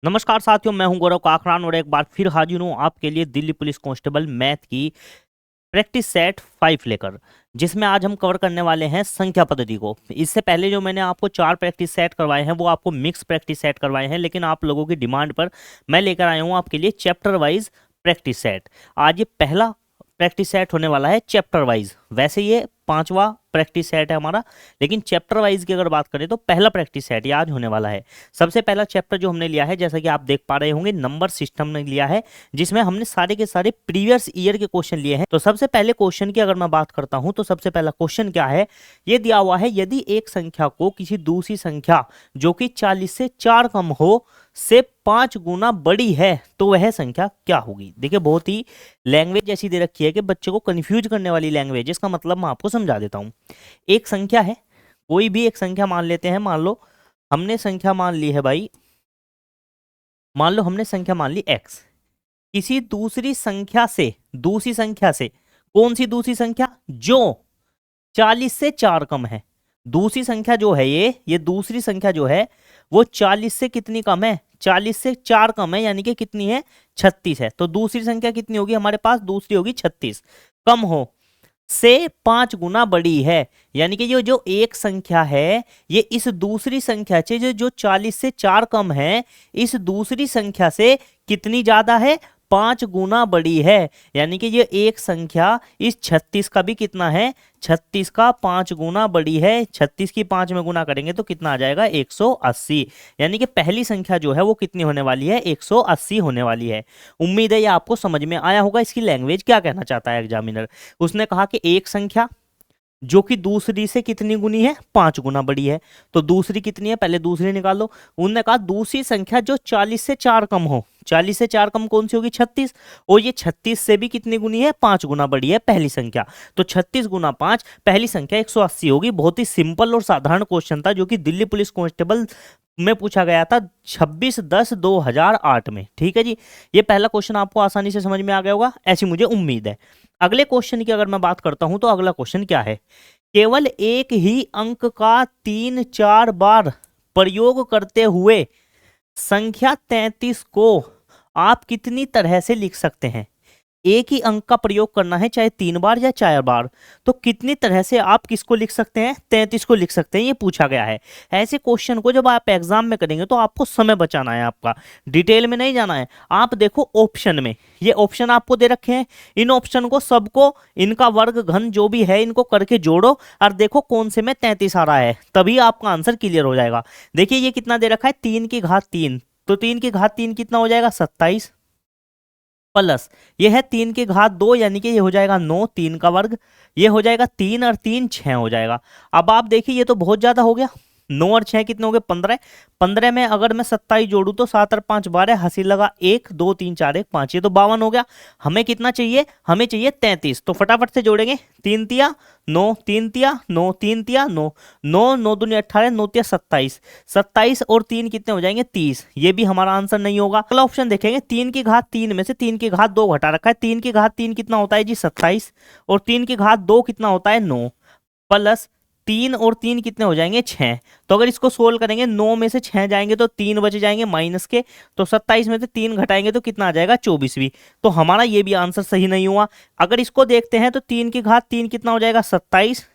नमस्कार साथियों, मैं हूं गौरव काकरान और एक बार फिर हाजिर हूं आपके लिए दिल्ली पुलिस कांस्टेबल मैथ की प्रैक्टिस सेट 5 लेकर, जिसमें आज हम कवर करने वाले हैं संख्या पद्धति को। इससे पहले जो मैंने आपको 4 प्रैक्टिस सेट करवाए हैं वो आपको मिक्स प्रैक्टिस सेट करवाए हैं, लेकिन आप लोगों की डिमांड पर मैं लेकर आया हूं आपके लिए चैप्टर वाइज प्रैक्टिस सेट। आज ये पहला प्रैक्टिस सेट होने वाला है चैप्टर वाइज। वैसे ये 5वां प्रैक्टिस सेट है हमारा, लेकिन चैप्टर वाइज की अगर बात करें तो पहला प्रैक्टिस सेट ये आज होने वाला है। सबसे पहला चैप्टर जो हमने लिया है, जैसा कि आप देख पा रहे होंगे, नंबर सिस्टम ने लिया है, जिसमें हमने सारे के सारे प्रीवियस ईयर के क्वेश्चन लिए हैं। तो सबसे पहले क्वेश्चन की अगर मैं बात करता हूं तो सबसे पहला क्वेश्चन क्या है, ये दिया हुआ है, यदि एक संख्या को किसी दूसरी संख्या जो कि 40 से 4 कम हो से 5 गुना बड़ी है तो वह संख्या क्या होगी। देखिए, बहुत ही लैंग्वेज ऐसी दे रखी है कि बच्चे को कंफ्यूज करने वाली लैंग्वेज। इसका मतलब मैं आपको समझा देता हूं। एक संख्या है, कोई भी एक संख्या मान लेते हैं। मान लो हमने संख्या मान ली है भाई, मान लो हमने संख्या मान ली x। किसी दूसरी संख्या से कौन सी दूसरी संख्या, जो 40 से 4 कम है। दूसरी संख्या जो है ये दूसरी संख्या जो है वो 40 से कितनी कम है, 40 से 4 कम है, यानी कि कितनी है, 36 है। तो दूसरी संख्या कितनी होगी हमारे पास, दूसरी होगी 36। कम हो से 5 गुना बड़ी है, यानी कि ये जो एक संख्या है ये इस दूसरी संख्या से जो 40 से 4 कम है, इस दूसरी संख्या से कितनी ज्यादा है, 5 गुना बड़ी है। यानी कि ये एक संख्या इस 36 का भी कितना है, 36 का 5 गुना बड़ी है। 36 की 5 में गुना करेंगे तो कितना आ जाएगा, 180। यानी कि पहली संख्या जो है वो कितनी होने वाली है, 180 होने वाली है। उम्मीद है ये आपको समझ में आया होगा इसकी लैंग्वेज क्या कहना चाहता है एग्जामिनर। उसने कहा कि एक संख्या जो कि दूसरी से कितनी गुनी है, 5 गुना बड़ी है। तो दूसरी कितनी है, पहले दूसरी निकालो। उन्होंने कहा दूसरी संख्या जो 40 से 4 कम हो। 40 से 4 कम कौन सी होगी, 36। और ये 36 से भी कितनी गुनी है, 5 गुना बड़ी है पहली संख्या। तो 36 गुना 5, पहली संख्या 180 होगी। बहुत ही सिंपल और साधारण क्वेश्चन था, जो कि दिल्ली पुलिस कांस्टेबल में पूछा गया था 26/10/2008 में। ठीक है जी, ये पहला क्वेश्चन आपको आसानी से समझ में आ गया होगा, ऐसी मुझे उम्मीद है। अगले क्वेश्चन की अगर मैं बात करता हूं तो अगला क्वेश्चन क्या है, केवल एक ही अंक का 3-4 बार प्रयोग करते हुए संख्या 33 को आप कितनी तरह से लिख सकते हैं। एक ही अंक का प्रयोग करना है, चाहे 3 बार या 4 बार, तो कितनी तरह से आप किसको लिख सकते हैं, 33 को लिख सकते हैं, ये पूछा गया है। ऐसे क्वेश्चन को जब आप एग्जाम में करेंगे तो आपको समय बचाना है, आपका डिटेल में नहीं जाना है। आप देखो ऑप्शन में, ये ऑप्शन आपको दे रखे हैं, इन ऑप्शन को सबको, इनका वर्ग घन जो भी है इनको करके जोड़ो और देखो कौन से में 33 आ रहा है, तभी आपका आंसर क्लियर हो जाएगा। देखिए ये कितना दे रखा है, 3 की घात 3, तो 3 की घात 3 कितना हो जाएगा, 27, प्लस ये है 3 की घात 2, यानी कि ये हो जाएगा 9, 3 का वर्ग, ये हो जाएगा 3 और 3 6 हो जाएगा। अब आप देखिए ये तो बहुत ज्यादा हो गया, 9 और 6 कितने हो गए, 15। 15 में अगर मैं 27 जोड़ू तो 7 और 5 12, हंसी लगा 1 2 3 4 1 5, ये तो 52 हो गया। हमें कितना चाहिए, हमें चाहिए 33। तो फटाफट से जोड़ेंगे, 3 तिया 9, 3 तिया 9, 3 तिया 9, 9 9 दूनी 18, 9 तिया 27, 27 और 3 कितने हो जाएंगे, 30। ये भी हमारा आंसर नहीं होगा। अगला ऑप्शन देखेंगे, 3 की घात 3 में से 3 की घात 2 घटा रखा है, 3 की घात 3 कितना होता है जी, 27, और 3 की घात 2 कितना होता है, 9, प्लस 3 और 3 कितने हो जाएंगे, 6। तो अगर इसको सोल्व करेंगे, 9 में से 6 जाएंगे तो 3 बच जाएंगे माइनस के, तो 27 में से 3 घटाएंगे तो कितना आ जाएगा, 24वीं। तो हमारा ये भी आंसर सही नहीं हुआ। अगर इसको देखते हैं तो 3 की घात 3 कितना हो जाएगा, 27,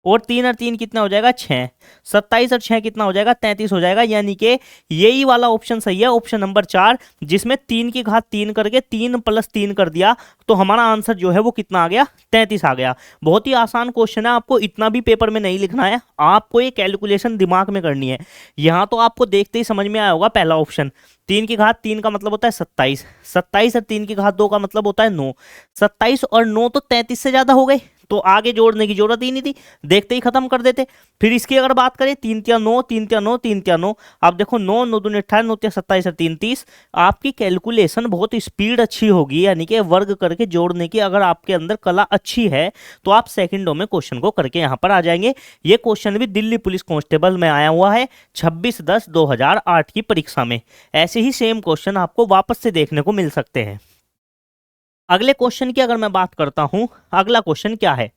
और 3 और 3 कितना हो जाएगा, 6। 27 और 6 कितना हो जाएगा, 33 हो जाएगा। यानी कि यही वाला ऑप्शन सही है, ऑप्शन नंबर 4, जिसमें 3 की घात 3 करके 3 + 3 कर दिया, तो हमारा आंसर जो है वो कितना आ गया, 33 आ गया। बहुत ही आसान क्वेश्चन है, आपको इतना भी पेपर में नहीं लिखना है, आपको ये कैलकुलेशन दिमाग में करनी है। यहाँ तो आपको देखते ही समझ में आया होगा, पहला ऑप्शन 3 की घात 3 का मतलब होता है 27, 27 और 3 की घात 2 का मतलब होता है 9, 27 और 9 तो 33 से ज्यादा हो गए, तो आगे जोड़ने की जरूरत ही नहीं थी, देखते ही खत्म कर देते। फिर इसकी अगर बात करें, 3 तिया 9, 3 तिया 9, 3 तिया 9, आप देखो 9 9 दूनी 18, 9 तिया 27 और 3 30। आपकी कैलकुलेशन बहुत स्पीड अच्छी होगी, यानी कि वर्ग करके जोड़ने की अगर आपके अंदर कला अच्छी है तो आप सेकंडों में क्वेश्चन को करके यहाँ पर आ जाएंगे। ये क्वेश्चन भी दिल्ली पुलिस कांस्टेबल में आया हुआ है 26/10/2008 की परीक्षा में। ऐसे ही सेम क्वेश्चन आपको वापस से देखने को मिल सकते हैं। अगले क्वेश्चन की अगर मैं बात करता हूं, अगला क्वेश्चन क्या है,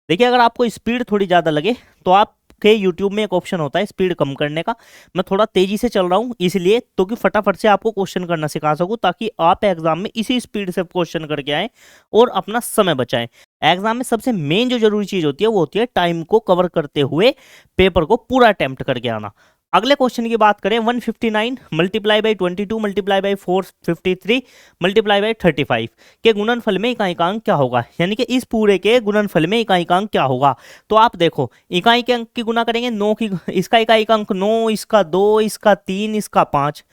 देखिए अगर आपको स्पीड थोड़ी ज्यादा लगे तो आप आपके यूट्यूब में एक ऑप्शन होता है स्पीड कम करने का, मैं थोड़ा तेजी से चल रहा हूँ इसलिए, तो कि फटाफट से आपको क्वेश्चन करना सिखा सकूँ, ताकि आप एग्जाम में इसी स्पीड से क्वेश्चन करके आए और अपना समय बचाएं। एग्जाम में सबसे मेन जो जरूरी चीज होती है वो होती है टाइम को कवर करते हुए पेपर को पूरा अटेम्प्ट करके आना। अगले क्वेश्चन की बात करें, 159 multiply by 22 multiply by 453 multiply by 35 के गुणनफल में इकाइकांक क्या होगा, यानी कि इस पूरे के गुणनफल में इकाइकांक क्या होगा। तो आप देखो इकाई के अंक की गुना करेंगे 9 की, इसका इकाइकांक 9, इसका 2, इसका 3, इसका 5,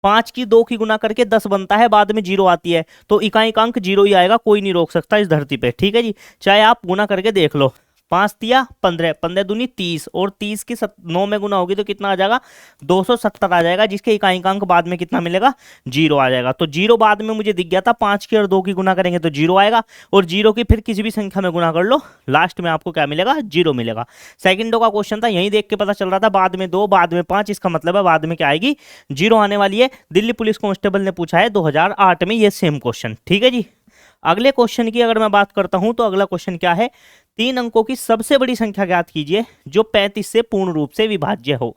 5 की 2 की गुना करके 10 बनता है, बाद में 0 आती है, तो इकाइकांक 0 ही आएगा, कोई नहीं रोक सकता इस धरती पे। ठीक है जी, चाहे आप गुना करके देख लो, 5 तिया 15, 15 दूनी 30, और 30 की 9 में गुना होगी तो कितना आ जाएगा, 270 आ जाएगा, जिसके इकाइकांक बाद में कितना मिलेगा, 0 आ जाएगा। तो 0 बाद में मुझे दिख गया था, 5 की और 2 की गुना करेंगे तो 0 आएगा, और 0 की फिर किसी भी संख्या में गुना कर लो, लास्ट में आपको क्या मिलेगा, 0 मिलेगा। सेकंडों का क्वेश्चन था, यही देख के पता चल रहा था, बाद में 2 बाद में 5, इसका मतलब है बाद में क्या आएगी, 0 आने वाली है। दिल्ली पुलिस कांस्टेबल ने पूछा है 2008 में ये सेम क्वेश्चन। ठीक है जी, अगले क्वेश्चन की अगर मैं बात करता हूं तो अगला क्वेश्चन क्या है, 3 अंकों की सबसे बड़ी संख्या ज्ञात कीजिए जो 35 से पूर्ण रूप से विभाज्य हो।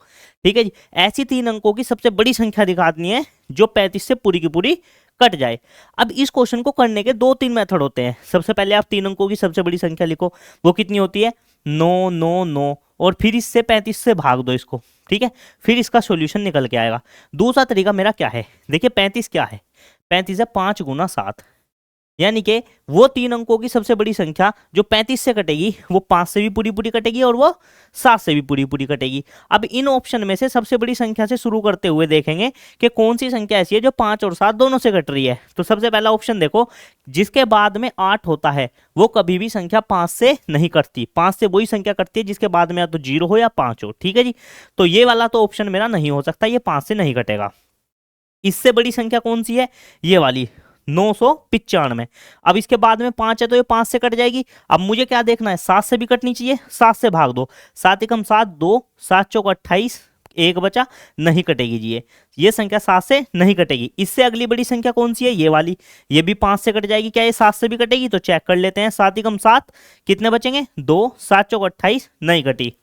ठीक है जी, ऐसी 3 अंकों की सबसे बड़ी संख्या दिखानी है जो 35 से पूरी की पूरी कट जाए। अब इस क्वेश्चन को करने के 2-3 मेथड होते हैं। सबसे पहले आप 3 अंकों की सबसे बड़ी संख्या लिखो, वो कितनी होती है, 9 9 9, और फिर इससे 35 से भाग दो इसको। ठीक है, फिर इसका सॉल्यूशन निकल के आएगा। दूसरा तरीका मेरा क्या है, देखिए 35 क्या है, 35 है 5 गुना 7, यानी कि वो 3 अंकों की सबसे बड़ी संख्या जो 35 से कटेगी वो 5 से भी पूरी पूरी कटेगी और वो 7 से भी पूरी पूरी कटेगी। अब इन ऑप्शन में से सबसे बड़ी संख्या से शुरू करते हुए देखेंगे कि कौन सी संख्या ऐसी है जो 5 और 7 दोनों से कट रही है। तो सबसे पहला ऑप्शन देखो, जिसके बाद में 8 होता है वो कभी भी संख्या 5 से नहीं कटती, 5 से वही संख्या कटती है जिसके बाद में या तो 0 हो या 5 हो। ठीक है जी, तो ये वाला तो ऑप्शन मेरा नहीं हो सकता, ये 5 से नहीं कटेगा। इससे बड़ी संख्या कौन सी है, ये वाली 995। अब इसके बाद में 5 है तो ये 5 से कट जाएगी। अब मुझे क्या देखना है, 7 से भी कटनी चाहिए, 7 से भाग दो, 7 एकम 7 2, 7 चौक 28, 1 बचा, नहीं कटेगी जी, ये संख्या 7 से नहीं कटेगी। इससे अगली बड़ी संख्या कौन सी है, ये वाली, ये भी 5 से कट जाएगी। क्या ये 7 से भी कटेगी, तो चेक कर लेते हैं, 7 एकम 7 कितने बचेंगे, 2, 7 चौक 28, नहीं कटी।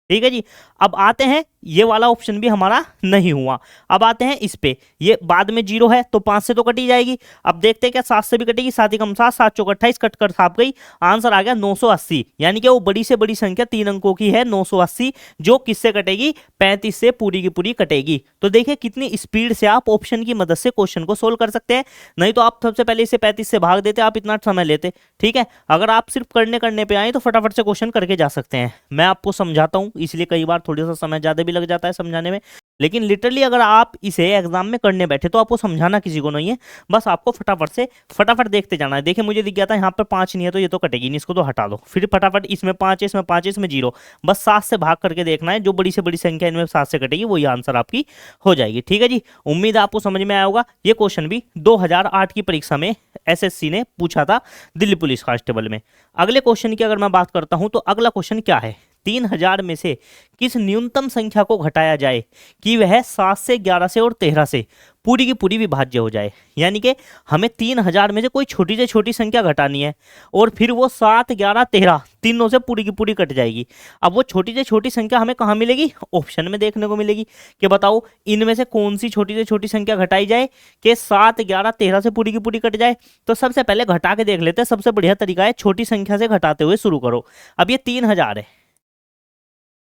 ठीक है जी, अब आते हैं, ये वाला ऑप्शन भी हमारा नहीं हुआ। अब आते हैं इस पे, ये बाद में 0 है तो 5 से तो कटी जाएगी। अब देखते हैं क्या 7 से भी कटेगी, 7 एकम 7, 7 चौक 28, कट कर छाप गई, आंसर आ गया 980। यानी कि वो बड़ी से बड़ी संख्या 3 अंकों की है 980, जो किससे कटेगी, 35 से पूरी की पूरी कटेगी। तो देखिए कितनी स्पीड से आप ऑप्शन की मदद से क्वेश्चन को सोल्व कर सकते हैं। नहीं तो आप सबसे पहले इसे 35 से भाग देते, आप इतना समय लेते। ठीक है, अगर आप सिर्फ करने पे आए तो फटाफट से क्वेश्चन करके जा सकते हैं। मैं आपको समझाता हूँ, इसलिए कई बार थोड़ा सा समय ज्यादा भी लग जाता है समझाने में, लेकिन लिटरली अगर आप इसे एग्जाम में करने बैठे तो आपको समझाना किसी को नहीं है, बस आपको फटाफट देखते जाना है। देखिए मुझे दिख गया था यहाँ पर 5 नहीं है तो ये तो कटेगी नहीं, इसको तो हटा दो, फिर फटाफट इसमें 5 है, इसमें 5 है, इसमें 0, बस 7 से भाग करके देखना है, जो बड़ी से बड़ी संख्या इनमें 7 से कटेगी वही आंसर आपकी हो जाएगी। ठीक है जी, उम्मीद है आपको समझ में आया होगा। ये क्वेश्चन भी 2008 की परीक्षा में एसएससी ने पूछा था दिल्ली पुलिस कांस्टेबल में। अगले क्वेश्चन की अगर मैं बात करता हूं तो अगला क्वेश्चन क्या है, 3000 में से किस न्यूनतम संख्या को घटाया जाए कि वह 7 से 11 से और 13 से पूरी की पूरी विभाज्य हो जाए। यानी कि हमें 3000 में से कोई छोटी से छोटी संख्या घटानी है और फिर वो 7 11 13 तीनों से पूरी की पूरी कट जाएगी। अब वो छोटी से छोटी संख्या हमें कहाँ मिलेगी, ऑप्शन में देखने को मिलेगी कि बताओ इनमें से कौन सी छोटी से छोटी संख्या घटाई जाए कि 7 11 13 से पूरी की पूरी कट जाए। तो सबसे पहले घटा के देख लेते हैं, सबसे बढ़िया तरीका है छोटी संख्या से घटाते हुए शुरू करो। अब ये 3000 है,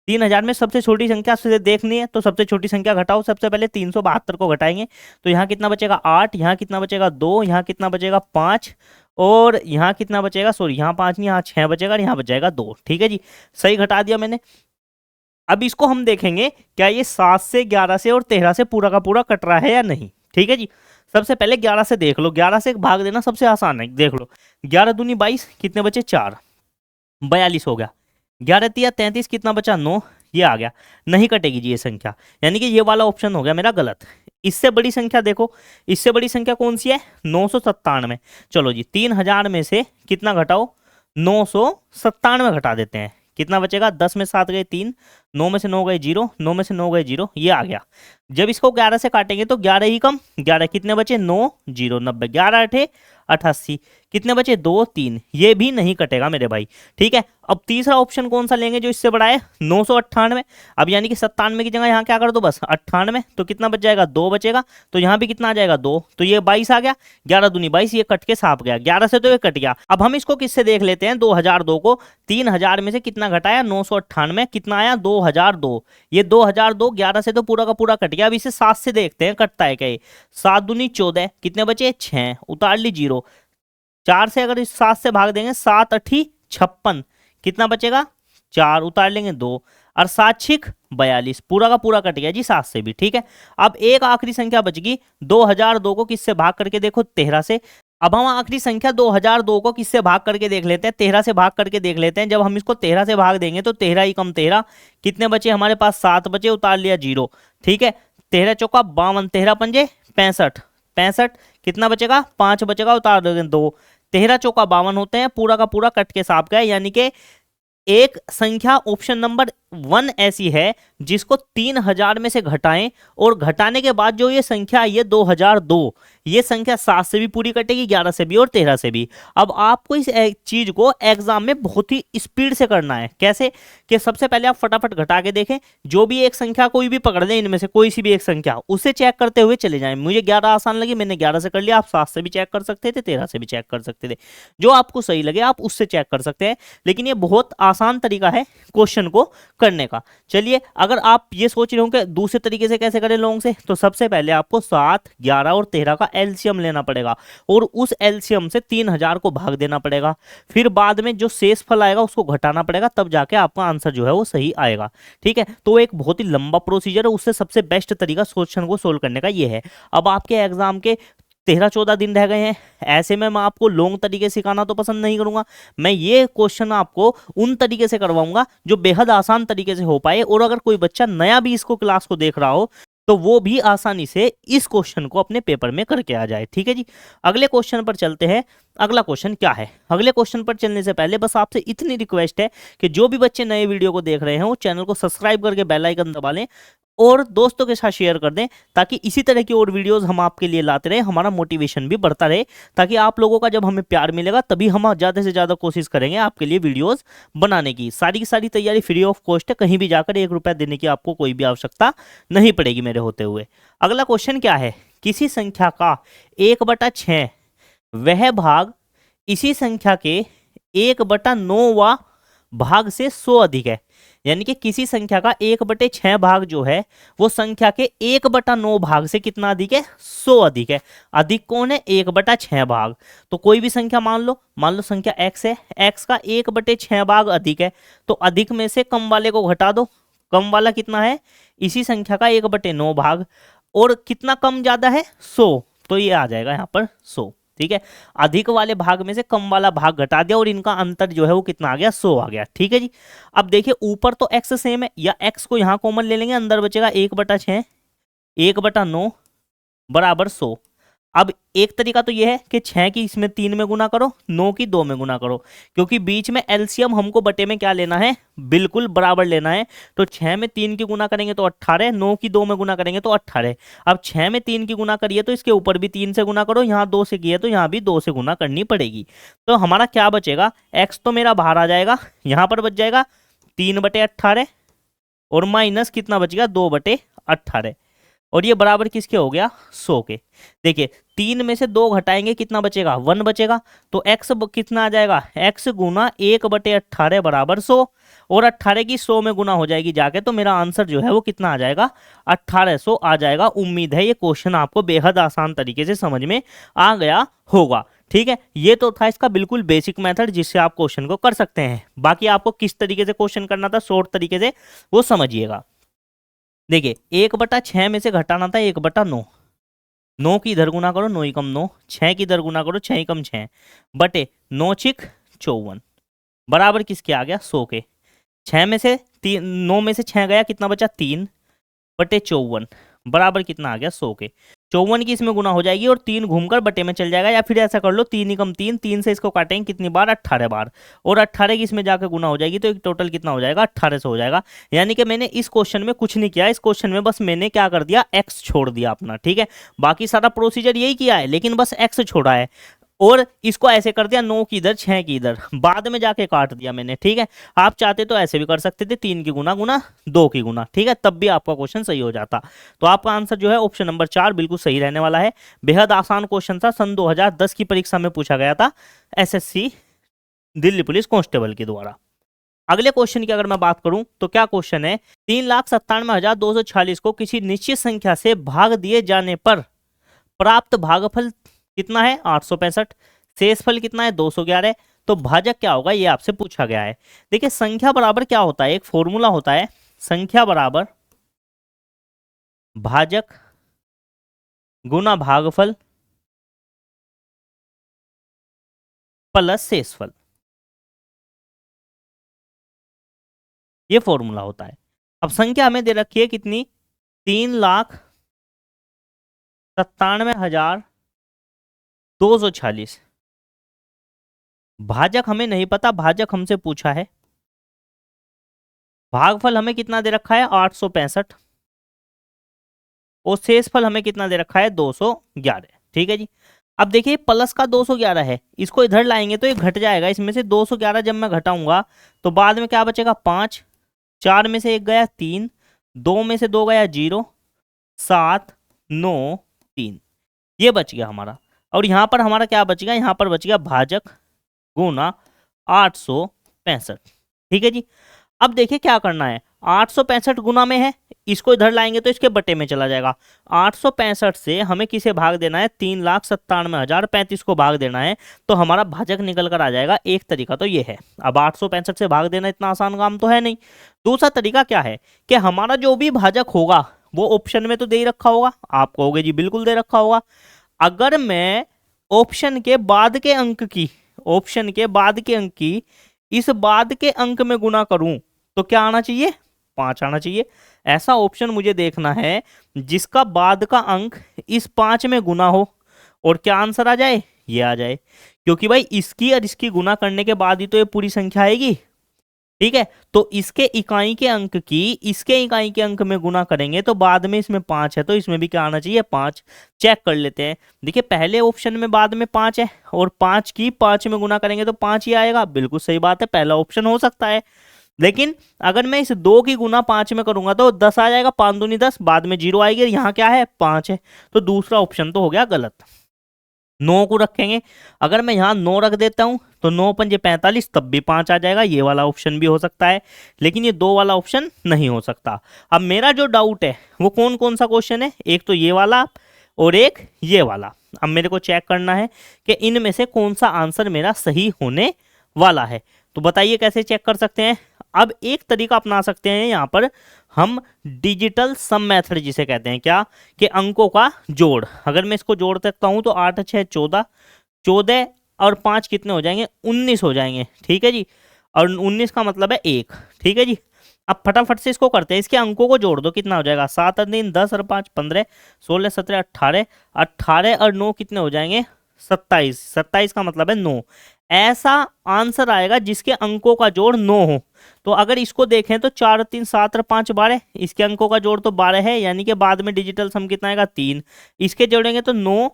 3000 में सबसे छोटी संख्या से देखनी है तो सबसे छोटी संख्या घटाओ। सबसे पहले 372 को घटाएंगे तो यहाँ कितना बचेगा 8, यहाँ कितना बचेगा 2, यहाँ कितना बचेगा 5, और यहाँ कितना बचेगा, सॉरी यहाँ 5 नहीं, यहाँ 6 बचेगा और यहाँ बच जाएगा 2। ठीक है जी, सही घटा दिया मैंने। अब इसको हम देखेंगे क्या ये 7 से 11 से और 13 से पूरा का पूरा कट रहा है या नहीं। ठीक है जी, सबसे पहले 11 से देख लो, 11 से भाग देना सबसे आसान है। देख लो 11 दूनी 22, कितने बचे 4, 42 हो गया। 11 तिया 33, कितना बचा 9, ये आ गया, नहीं कटेगी जी ये संख्या, यानी कि ये वाला ऑप्शन हो गया मेरा गलत। इससे बड़ी संख्या देखो, इससे बड़ी संख्या कौन सी है 997। चलो जी 3000 में से कितना घटाओ, 997 घटा देते हैं, कितना बचेगा, 10 में 7 गए 3, 9 में से 9 गए 0, 9 में से 9 गए 0, ये आ गया। जब इसको 11 से काटेंगे तो 11 ही कम 11 कितने बचे 9 0 90, 11 8 88, कितने बचे 2 3, ये भी नहीं कटेगा मेरे भाई। ठीक है, अब तीसरा ऑप्शन कौन सा लेंगे जो इससे बड़ा है 998। अब यानी कि 97 की जगह यहाँ क्या कर दो बस 98, तो कितना बच जाएगा 2 बचेगा, तो यहाँ भी कितना आ जाएगा 2, तो ये 22 आ गया, 11 दूनी 22, ये कट के साफ गया, 11 से तो ये कट गया। अब हम इसको किससे देख लेते हैं 2002 को, 3000 में से कितना घटाया 998, कितना आया 2002, ये 2002 11 से तो पूरा का पूरा कट गया। अब इसे 7 से देखते हैं कटता है क्या ये, 7 दूनी 14, कितने बचे 6, उतार ली 0, 4 से अगर इस 7 से भाग देंगे 7 8 56, कितना बचेगा 4, उतार लेंगे 2, और 7 6 42, पूरा का पूरा कट गया जी 7 से भी। ठीक है, अब एक आखिरी संख्या बच गई 2002 को किससे भाग करके देखो 13 से। अब हम आखिरी संख्या 2002 को किससे भाग करके देख लेते हैं 13 से भाग करके देख लेते हैं। जब हम इसको 13 से भाग देंगे तो 13 ही कम 13, कितने बचे हमारे पास 7 बचे, उतार लिया 0। ठीक है, 13 चौका 52, 13 पंजे 65, 65 कितना बचेगा 5 बचेगा, उतार देंगे 2, 13 चौका 52 होते हैं, पूरा का पूरा कट के साफ गया। यानी कि एक संख्या ऑप्शन नंबर 1 ऐसी है जिसको 3000 में से घटाएं और घटाने के बाद जो ये संख्या आई है 2002, ये संख्या 7 से भी पूरी कटेगी, 11 से भी और 13 से भी। अब आपको इस चीज को एग्जाम में बहुत ही स्पीड से करना है। कैसे कि सबसे पहले आप फटाफट घटा के देखें, जो भी एक संख्या कोई भी पकड़ लें, इनमें से कोई सी भी एक संख्या, उसे चेक करते हुए चले जाएं। मुझे 11 आसान लगी, मैंने 11 से कर लिया, आप 7 से भी चेक कर सकते थे, 13 से भी चेक कर सकते थे, जो आपको सही लगे आप उससे चेक कर सकते हैं। लेकिन ये बहुत आसान तरीका है क्वेश्चन को करने का। चलिए, अगर आप ये सोच रहे हो कि दूसरे तरीके से कैसे करें लोगों से, तो सबसे पहले आपको 7 11 और 13 का एलसीएम लेना पड़ेगा और उस एलसीएम से 3000 को भाग देना पड़ेगा। फिर बाद में जो शेष फल आएगा उसको घटाना पड़ेगा, तब जाके आपका आंसर जो है वो सही आएगा। ठीक है, तो एक बहुत ही लंबा प्रोसीजर है, उससे सबसे बेस्ट तरीका क्वेश्चन को सोल्व करने का ये है। अब आपके एग्जाम के 13-14 दिन रह गए हैं, ऐसे में मैं आपको लॉन्ग तरीके सिखाना तो पसंद नहीं करूंगा। मैं ये क्वेश्चन आपको उन तरीके से करवाऊंगा जो बेहद आसान तरीके से हो पाए, और अगर कोई बच्चा नया भी इसको क्लास को देख रहा हो तो वो भी आसानी से इस क्वेश्चन को अपने पेपर में करके आ जाए। ठीक है जी, अगले क्वेश्चन पर चलते हैं। अगला क्वेश्चन क्या है, अगले क्वेश्चन पर चलने से पहले बस आपसे इतनी रिक्वेस्ट है कि जो भी बच्चे नए वीडियो को देख रहे हैं वो चैनल को सब्सक्राइब करके बेल आइकन दबा लें और दोस्तों के साथ शेयर कर दें, ताकि इसी तरह की और वीडियोस हम आपके लिए लाते रहे, हमारा मोटिवेशन भी बढ़ता रहे, ताकि आप लोगों का जब हमें प्यार मिलेगा तभी हम ज़्यादा से ज़्यादा कोशिश करेंगे आपके लिए वीडियोस बनाने की। सारी की सारी तैयारी फ्री ऑफ कॉस्ट है, कहीं भी जाकर 1 रुपया देने की आपको कोई भी आवश्यकता नहीं पड़ेगी मेरे होते हुए। अगला क्वेश्चन क्या है, किसी संख्या का 1/6 वह भाग इसी संख्या के 1/9वां भाग से 100 अधिक है। यानी कि किसी संख्या का 1/6 भाग जो है वो संख्या के 1/9 भाग से कितना अधिक है 100 अधिक है। अधिक कौन है 1/6 भाग, तो कोई भी संख्या मान लो संख्या x है, x का 1/6 भाग अधिक है, तो अधिक में से कम वाले को घटा दो, कम वाला कितना है इसी संख्या का 1/9 भाग, और कितना कम ज्यादा है 100, तो ये आ जाएगा यहाँ पर 100। ठीक है, अधिक वाले भाग में से कम वाला भाग घटा दिया और इनका अंतर जो है वो कितना आ गया 100 आ गया। ठीक है जी, अब देखिए ऊपर तो x सेम है, या x को यहां कॉमन ले लेंगे, अंदर बचेगा 1/6 1/9 बराबर 100। अब एक तरीका तो यह है कि 6 की इसमें 3 में गुना करो, 9 की 2 में गुना करो, क्योंकि बीच में एलसीएम हमको बटे में क्या लेना है बिल्कुल बराबर लेना है। तो 6 में 3 की गुना करेंगे तो 18, 9 की 2 में गुना करेंगे तो 18। अब 6 में 3 की गुना करिए तो इसके ऊपर भी 3 से गुना करो, यहाँ 2 से किए तो यहाँ भी 2 से गुना करनी पड़ेगी। तो हमारा क्या बचेगा, x तो मेरा बाहर आ जाएगा, यहाँ पर बच जाएगा 3/18 और माइनस कितना बच गया 2/18, और ये बराबर किसके हो गया 100 के। देखिए 3 में से 2 घटाएंगे कितना बचेगा 1 बचेगा, तो x कितना आ जाएगा x गुना 1/18 बराबर 100, और 18 की 100 में गुना हो जाएगी जाके, तो मेरा आंसर जो है वो कितना आ जाएगा 1800 आ जाएगा। उम्मीद है ये क्वेश्चन आपको बेहद आसान तरीके से समझ में आ गया होगा। ठीक है, ये तो था इसका बिल्कुल बेसिक मेथड जिससे आप क्वेश्चन को कर सकते हैं। बाकी आपको किस तरीके से क्वेश्चन करना था शॉर्ट तरीके से वो समझिएगा। देखिए 1/6 में से घटाना था 1/9, 9 की इधर गुना करो 9 ही कम 9, 6 की इधर गुना करो 6 ही कम 6 बटे 9 6 54 बराबर किसके आ गया 100 के। 6 में से 9 में से 6 गया कितना बचा 3/54 बराबर कितना आ गया 100 के। 54 की इसमें गुना हो जाएगी और 3 घूमकर बटे में चल जाएगा, या फिर ऐसा कर लो 3 ही कम 3, 3 से इसको काटेंगे कितनी बार, 18 बार, और 18 की इसमें जाकर गुना हो जाएगी तो एक टोटल कितना हो जाएगा, 1800 हो जाएगा। यानी कि मैंने इस क्वेश्चन में कुछ नहीं किया, इस क्वेश्चन में बस मैंने क्या कर दिया, एक्स छोड़ दिया अपना, ठीक है। बाकी सारा प्रोसीजर यही किया है, लेकिन बस एक्स छोड़ा है, और इसको ऐसे कर दिया 9 की इधर 6 की इधर, बाद में जाके काट दिया मैंने, ठीक है। आप चाहते तो ऐसे भी कर सकते थे, 3 की गुना गुना 2 की गुना, ठीक है, तब भी आपका क्वेश्चन सही हो जाता। तो आपका आंसर जो है ऑप्शन नंबर 4 बिल्कुल सही रहने वाला है। बेहद आसान क्वेश्चन था, सन 2010 की परीक्षा में पूछा गया था एसएससी दिल्ली पुलिस कांस्टेबल के द्वारा। अगले क्वेश्चन की अगर मैं बात करूं तो क्या क्वेश्चन है, 3,97,246 को किसी निश्चित संख्या से भाग दिए जाने पर प्राप्त भागफल कितना है, 865, शेषफल कितना है, 211, तो भाजक क्या होगा, ये आपसे पूछा गया है। देखिए संख्या बराबर क्या होता है, एक फॉर्मूला होता है, संख्या बराबर भाजक गुना भागफल प्लस शेषफल, ये फॉर्मूला होता है। अब संख्या हमें दे रखी है कितनी, 3,97,246, भाजक हमें नहीं पता, भाजक हमसे पूछा है, भागफल हमें कितना दे रखा है 865, और शेषफल हमें कितना दे रखा है 211, ठीक है जी। अब देखिए प्लस का 211 है, इसको इधर लाएंगे तो ये घट जाएगा, इसमें से 211 जब मैं घटाऊंगा तो बाद में क्या बचेगा 5, 4 में से 1 गया 3, 2 में से 2 गया 0, 7, 9, 3, ये बच गया हमारा। और यहाँ पर हमारा क्या बच गया, यहाँ पर बच गया भाजक गुना 865, ठीक है जी। अब देखिए क्या करना है, 865 गुना में है, इसको इधर लाएंगे तो इसके बटे में चला जाएगा। 865 से हमें किसे भाग देना है, 3,97,035 को भाग देना है, तो हमारा भाजक निकल कर आ जाएगा। एक तरीका तो ये है, अब 865 से भाग देना इतना आसान काम तो है नहीं। दूसरा तरीका क्या है कि हमारा जो भी भाजक होगा वो ऑप्शन में तो दे ही रखा होगा, आप कहोगे जी बिल्कुल दे रखा होगा। अगर मैं ऑप्शन के बाद के अंक की, ऑप्शन के बाद के अंक की इस बाद के अंक में गुना करूं तो क्या आना चाहिए, 5 आना चाहिए। ऐसा ऑप्शन मुझे देखना है जिसका बाद का अंक इस 5 में गुना हो, और क्या आंसर आ जाए, ये आ जाए, क्योंकि भाई इसकी और इसकी गुना करने के बाद ही तो ये पूरी संख्या आएगी, ठीक है। तो इसके इकाई के अंक की इसके इकाई के अंक में गुना करेंगे तो बाद में इसमें 5 है, तो इसमें भी क्या आना चाहिए 5। चेक कर लेते हैं, देखिए पहले ऑप्शन में बाद में 5 है, और 5 की 5 में गुना करेंगे तो 5 ही आएगा, बिल्कुल सही बात है, पहला ऑप्शन हो सकता है। लेकिन अगर मैं इस 2 की गुना 5 में करूंगा तो 10 आ जाएगा, 5 दूनी 10, बाद में 0 आएगी, यहाँ क्या है 5 है, तो दूसरा ऑप्शन तो हो गया गलत। 9 को रखेंगे, अगर मैं यहाँ 9 रख देता हूं तो 9 पंजे 45, तब भी 5 आ जाएगा, ये वाला ऑप्शन भी हो सकता है, लेकिन ये 2 वाला ऑप्शन नहीं हो सकता। अब मेरा जो डाउट है वो कौन कौन सा क्वेश्चन है, एक तो ये वाला और एक ये वाला। अब मेरे को चेक करना है कि इनमें से कौन सा आंसर मेरा सही होने वाला है, तो बताइए कैसे चेक कर सकते हैं। अब एक तरीका अपना सकते हैं, यहाँ पर हम डिजिटल सम मेथड जिसे कहते हैं, क्या कि अंकों का जोड़। अगर मैं इसको जोड़ सकता हूं तो 8 6 14, 14 और 5 कितने हो जाएंगे, 19 हो जाएंगे, ठीक है जी। और 19 का मतलब है 1, ठीक है जी। अब फटाफट से इसको करते हैं, इसके अंकों को जोड़ दो, कितना हो जाएगा 7 और 3 10 और 5 15, 16 17 18, 18 और 9 कितने हो जाएंगे 27, 27 का मतलब है 9। ऐसा आंसर आएगा जिसके अंकों का जोड़ 9 हो। तो अगर इसको देखें तो 4 और 3 7 और 5 12, इसके अंकों का जोड़ तो 12 है, यानी कि बाद में डिजिटल सम कितना आएगा 3, इसके जोड़ेंगे तो 9,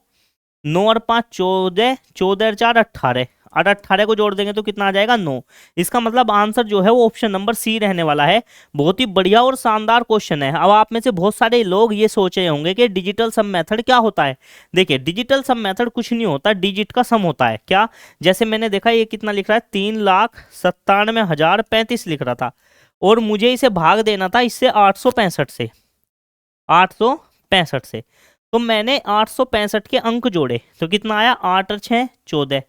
9 और 5 14, 14 और 4 18, और 18 को जोड़ देंगे तो कितना आ जाएगा 9। इसका मतलब आंसर जो है वो ऑप्शन नंबर सी रहने वाला है। बहुत ही बढ़िया और शानदार क्वेश्चन है। अब आप में से बहुत सारे लोग ये सोच रहे होंगे कि डिजिटल सम मेथड क्या होता है। देखिए डिजिटल सम मेथड कुछ नहीं होता, डिजिट का सम होता है। क्या, जैसे मैंने देखा ये कितना लिख रहा है 3,97,035 लिख रहा था, और मुझे इसे भाग देना था इससे 865 से, 865 से, तो मैंने 865 के अंक जोड़े तो कितना आया 8 और 6 14,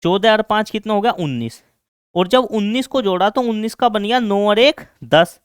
14 और 5 कितना हो गया 19, और जब 19 को जोड़ा तो 19 का बन गया 9 और 1 10,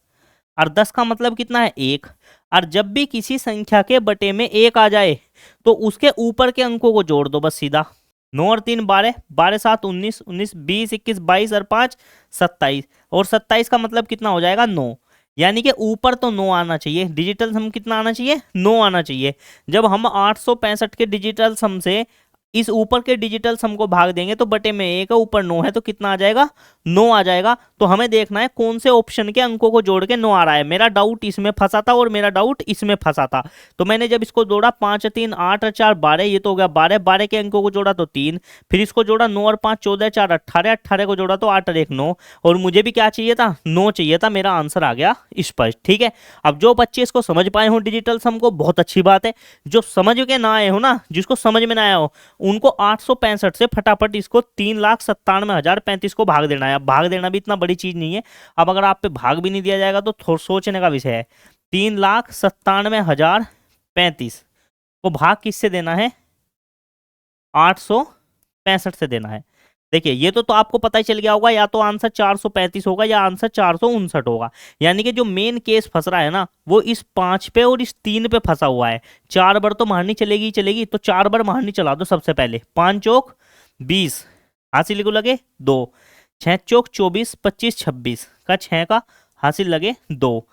और 10 का मतलब कितना है 1। और जब भी किसी संख्या के बटे में 1 आ जाए तो उसके ऊपर के अंकों को जोड़ दो बस सीधा। 9 और 3 12, 12 7 19, 19 20 21 22 और 5 27, और 27 का मतलब कितना हो जाएगा 9। यानी कि ऊपर तो 9 आना चाहिए, डिजिटल सम कितना आना चाहिए, 9 आना चाहिए। जब हम 865 के डिजिटल सम से इस ऊपर के डिजिटल सम को भाग देंगे तो बटे में 1 है, ऊपर 9 है, तो कितना आ जाएगा, 9 आ जाएगा। तो हमें देखना है कौन से ऑप्शन के अंकों को जोड़ के 9 आ रहा है। मेरा डाउट इसमें फंसा था और मेरा डाउट इसमें फंसा था। तो मैंने जब इसको जोड़ा 5 3 8 4 12, ये तो हो गया 12, 12 के अंकों को जोड़ा तो 3, फिर इसको जोड़ा 9 और 5 14, 4 18, 18 को जोड़ा तो 8 और 1 9, और मुझे भी क्या चाहिए था, 9 चाहिए था। मेरा आंसर आ गया स्पष्ट। ठीक है, अब जो बच्चे इसको समझ पाए हो डिजिटल सम को, बहुत अच्छी बात है। जो समझ के ना आए हो ना, जिसको समझ में ना आया हो, उनको 865 से फटाफट इसको 3,97,035 को भाग देना है। अब भाग देना भी इतना बड़ी चीज नहीं है। अब अगर आप पे भाग भी नहीं दिया जाएगा तो थोड़ा सोचने का विषय है। 3,97,035 को भाग किससे देना है, 865 से देना है। देखिए ये तो आपको पता ही चल गया होगा, या तो आंसर 435 होगा या आंसर 459 होगा। यानी कि जो मेन केस फंस रहा है ना, वो इस 5 पे और इस 3 पे फंसा हुआ है। 4 बार तो मारनी चलेगी चलेगी, तो 4 बार मारनी चला दो। सबसे पहले 5 चौक 20, हासिल को लगे 2, 6 चौक 24 25 26 का 6 का हासिल लगे 2,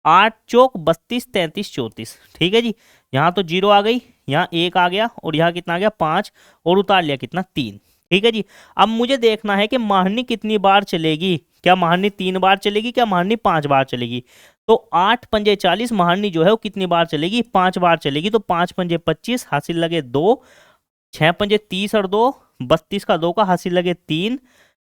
8 चौक 32 33 34। ठीक है जी, यहाँ तो 0 आ गई, यहाँ 1 आ गया, और यहाँ कितना आ गया 5, और उतार लिया कितना 3। ठीक है जी, अब मुझे देखना है कि मारनी कितनी बार चलेगी। क्या मारनी 3 बार चलेगी, क्या मारनी 5 बार चलेगी। तो 8 पंजे 40, मारनी जो है वो कितनी बार चलेगी, 5 बार चलेगी। तो 5 पंजे 25, हासिल लगे 2, 6 पंजे 30 और 2 32 का 2 का हासिल लगे 3,